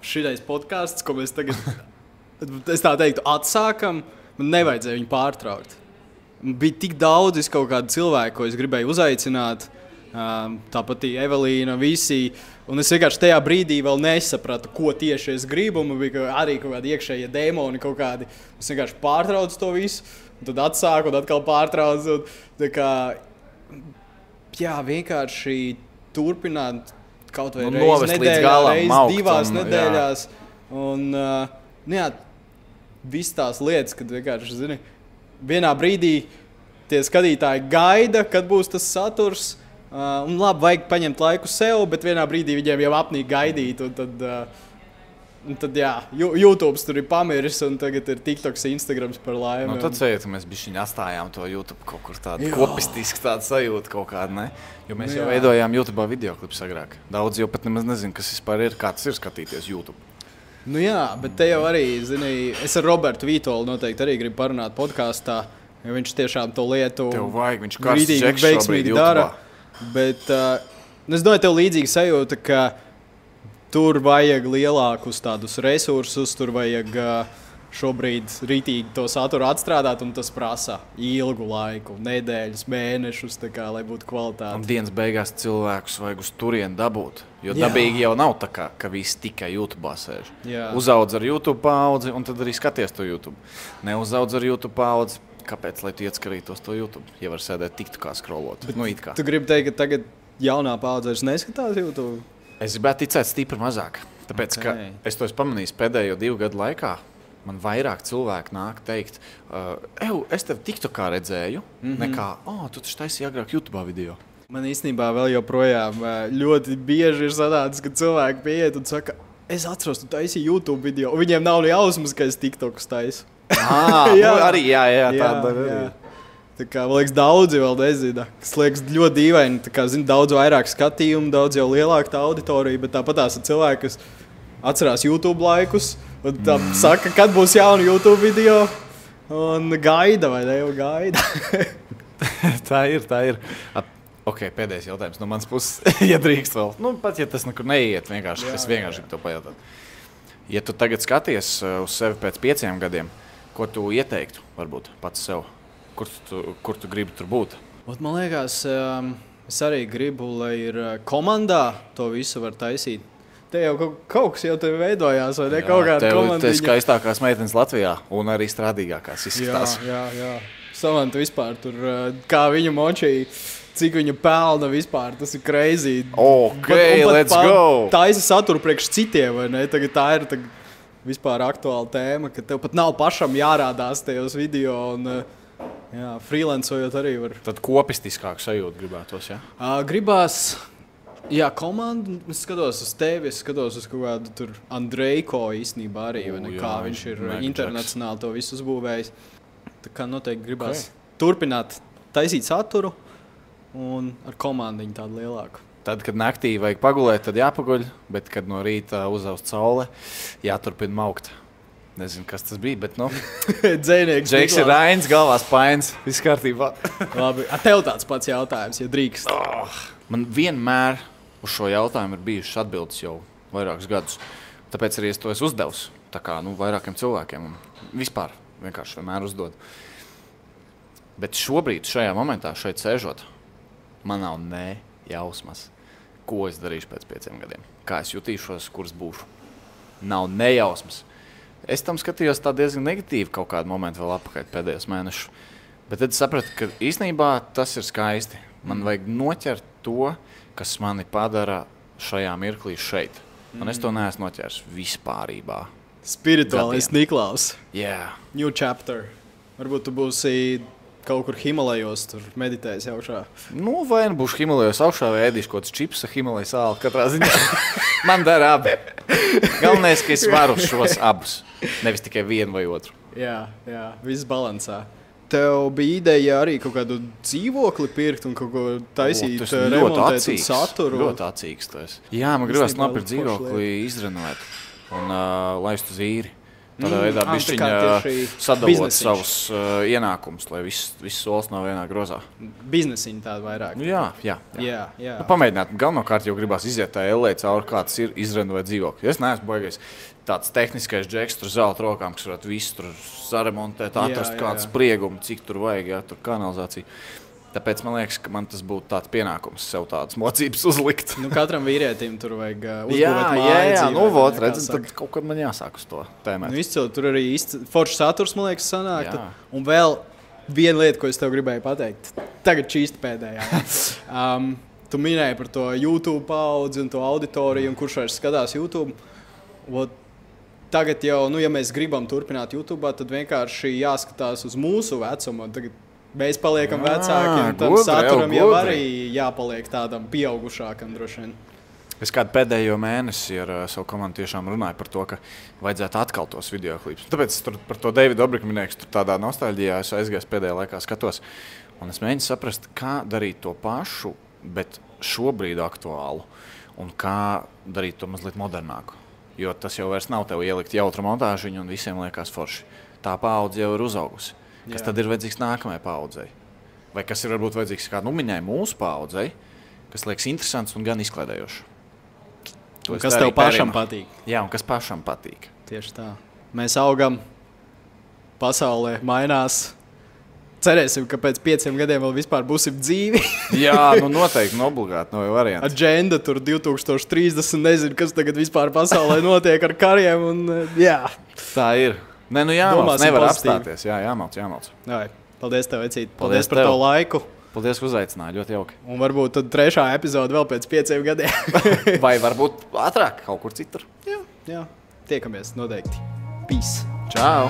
Šitais podcasts, ko mēs tagad, es tā teiktu, atsākam, man nevajadzēja viņu pārtraukt. Bija tik daudz kaut kādu cilvēku, ko es gribēju uzaicināt, tāpat Evelīna, visi, un es vienkārši tajā brīdī vēl nesapratu, ko tieši es gribu, man bija arī kaut kādi iekšējie dēmoni kaut kādi, es vienkārši pārtraucu to visu, un tad atsāku un atkal pārtraucu, un tā kā, jā, vienkārši turpināt kaut vai reiz nedēļā, reiz 2 nedēļās, un, jā, viss tās lietas, kad vienkārši, zini, vienā brīdī tie skatītāji gaida, kad būs tas saturs, un labi, vajag paņemt laiku sev, bet vienā brīdī viņiem jau apnīk gaidīt, un tad jā, YouTube tur ir pamiris, un tagad ir TikToks, Instagrams par laimi. Nu, tad sajūta, mēs bišķiņ atstājām to YouTube kaut kur tādu kopistiski tādu sajūtu kaut kādu, ne? Jo mēs jau veidojām YouTube'ā videoklips agrāk. Daudz jau pat nemaz nezinu, kas vispār ir, kā tas ir skatīties YouTube. Nu jā, bet te jau arī, zini, es ar Robertu Vītolu noteikti arī gribu parunāt podkāstā, jo viņš tiešām to lietu tev vajag, viņš kāds džeks šobrīd dara. Bet es domāju, tev līdzīgi sajūta, ka tur vajag lielākus tādus resursus, tur vajag šobrīd rītīgi to saturu atstrādāt, un tas prasa ilgu laiku, nedēļas, mēnešus, tā kā, lai būtu kvalitāte. Un dienas beigās cilvēkus vajag uz turieni dabūt, jo dabīgi jau nav tā kā, ka visi tikai YouTube'ā sēž. Uzaudz ar YouTube paudzi, un tad arī skaties to YouTube. Neuzaudz ar YouTube paudzi, kāpēc, lai tu ieskarītos to YouTube, ja var sēdēt tiktu kā scrollot? Nu, it kā. Tu gribi teikt, ka tagad jaunā paudze vairs neskatās YouTube? Es gribētu ticēt stipri mazāk, tāpēc, ka es to esmu pamanījis pēdējo 2 gadu laikā. Man vairāk cilvēku nāk teikt, es tevi TikTokā redzēju, nekā, tu taču taisīji agrāk YouTube'ā video. Man īstenībā vēl joprojām ļoti bieži ir sanācis, ka cilvēki pieiet un saka, es atceros, tu taisīji YouTube video, un viņiem nav ne jausmas, ka es TikTokus taisu. Arī, tāda arī. Tā kā, man liekas, daudzi vēl nezina, kas liekas ļoti dīvaini, tā kā, zina, daudz vairāk skatījumu, daudz jau lielāka tā auditorija, bet tāpat tās ir cilvēki, kas atcerās YouTube laikus, un tā saka, kad būs jauna YouTube video, un gaida, vai ne, jau gaida. Tā ir. Ok, pēdējais jautājums no manas puses, ja drīkst vēl. Nu, pat ja tas nekur neiet, vienkārši, es vienkārši gribu to pajautāt. Ja tu tagad skaties uz sevi pēc 5 gadiem, ko tu ieteiktu, varbūt, pats sev? Kur tu gribi tur būt? Man liekas, es arī gribu, lai ir komandā to visu var taisīt. Te jau kaut kas jau tev veidojās, vai ne? Kaut kāda komandiņa. Tev skaistākās meitenes Latvijā un arī strādīgākās izskatās. Jā. Samanta vispār tur, kā viņa močīja, cik viņa pelna vispār, tas ir crazy. Ok, let's go! Taisa saturu priekš citiem, vai ne? Tagad tā ir vispār aktuāla tēma, ka tev pat nav pašam jārādās tajos video un Jā, freelancojot arī var. Tad kopistiskāk sajūt gribētos, ja? Gribās, jā, komandu, es skatos uz tevi, es skatos uz kaut kādu tur Andrejko īstenībā arī, vai ne, Jā, kā viņš ir Mega internacionāli to visu uzbūvējis. Tā kā noteikti gribās turpināt taisīt saturu un ar komandiņu tādu lielāku. Tad, kad naktī vajag pagulēt, tad jāpaguļ, bet kad no rīta uzaust saule, jāturpina maukt. Nezinu, kas tas bija, bet, nu... Dzēnieks Džeks ir Rainis, galvā spainis, viss kārtībā. Labi, tev tāds pats jautājums, ja drīkst. Man vienmēr uz šo jautājumu ir bijušas atbildes jau vairākus gadus. Tāpēc arī es to esmu uzdevusi, tā kā, nu, vairākiem cilvēkiem un vispār vienkārši vienmēr uzdod. Bet šobrīd, šajā momentā, šeit sēžot, man nav ne jausmas, ko es darīšu pēc 5 gadiem. Kā es jutīšos, kurs būšu. Nav nejausmas. Es tam skatījos tā diezgan negatīvi kaut kādu momentu vēl apakaļ pēdējos mēnešus. Bet tad sapratu, ka īstenībā tas ir skaisti. Man vajag noķert to, kas mani padara šajā mirklī šeit. Un es to neesmu noķēris vispārībā. Spirituālais Niklaus. Jā. New chapter. Varbūt tu būsi kaut kur Himalajos, tur meditējis augšā. Nu, vai nu būšu Himalajos augšā, vai ēdīšu kaut kāds čips ar Himalaja sāli katrā ziņā. Man dara abi. Galvenais, ka es varu šos abus. Nevis tikai vienu vai otru. Jā, viss balansā. Tev bija ideja arī kaut kādu dzīvokli pirkt un kaut ko taisīt, remontēt un saturu. Ļoti acīgs tas. Jā, man gribas nopirkt dzīvokli, izrenovēt un laist uz īri. Tādā veidā bišķiņa sadalot savus ienākumus, lai viss solis nav vienā grozā. Biznesiņi tādu vairāk. Jā. Jā. Pamēģināt, galvenokārt jau gribās iziet tā LA cauri, kāds ir izrenovēt dzīvokli. Es neesmu baigais tāds tehniskais džeks tur zelta rokām, kas varētu visu tur saremontēt, atrast kādu spriegumu, cik tur vajag, jā, tur kanalizāciju. Tāpēc man liekas, ka man tas būtu tāds pienākums sev tādas mocības uzlikt. Nu, katram vīrietim tur vajag uzbūvēt māju Jā, dzīvē, nu, vot, kā redz, saka. tad kaut kad man jāsāk uz to tēmēt. Nu, izcili, tur arī foršs saturs, man liekas, sanāk. Jā. Un vēl viena lieta, ko es tev gribēju pateikt. Tagad čīsti pēdējā. Tu minēji par to YouTube paudzi un to auditoriju, un kurš vairs skatās YouTube. Tagad jau, nu, ja mēs gribam turpināt YouTube, tad vienkārši jāskatās uz mūsu vecumu. Tagad mēs paliekam vecāki, un tam saturam jau arī jāpaliek tādam pieaugušākam droši vien. Es kādu pēdējo mēnesi ar savu komandu tiešām runāju par to, ka vajadzētu atkal tos videoklipus. Tāpēc es tur par to Davidu Obriku minēju, tur tādā nostalģijā es aizgājis pēdējā laikā skatos. Un es mēģinu saprast, kā darīt to pašu, bet šobrīd aktuālu. Un kā darīt to mazliet modernāku. Jo tas jau vairs nav tev ielikt jautru montāžiņu un visiem liekas forši. Tā paudze jau ir uzaugusi. Kas tad ir vajadzīgs nākamajai paudzei? Vai kas ir varbūt vajadzīgs kādu numiņai mūsu paudzei, kas liekas interesants un gan izklaidējošs? Un kas tev pašam patīk? Jā, un kas pašam patīk. Tieši tā. Mēs augam, pasaulē mainās. Cerēsim, ka pēc 5 gadiem vēl vispār būsim dzīvi. Jā, nu noteikti, nu obligāti, no variants. Agenda tur 2030, nezinu, kas tagad vispār pasaulē notiek ar kariem un jā. Tā ir. Nē, nu jāmalc, nevar apstāties. Jā, jāmalc. Jā, paldies tev, Vecīt. Paldies par tev. to laiku. Paldies, ka uzaicināji, ļoti jauki. Un varbūt tad 3. epizode vēl pēc 5 gadiem. Vai varbūt ātrāk kaut kur citur. Jā, tiekamies noteikti. Peace. Čau!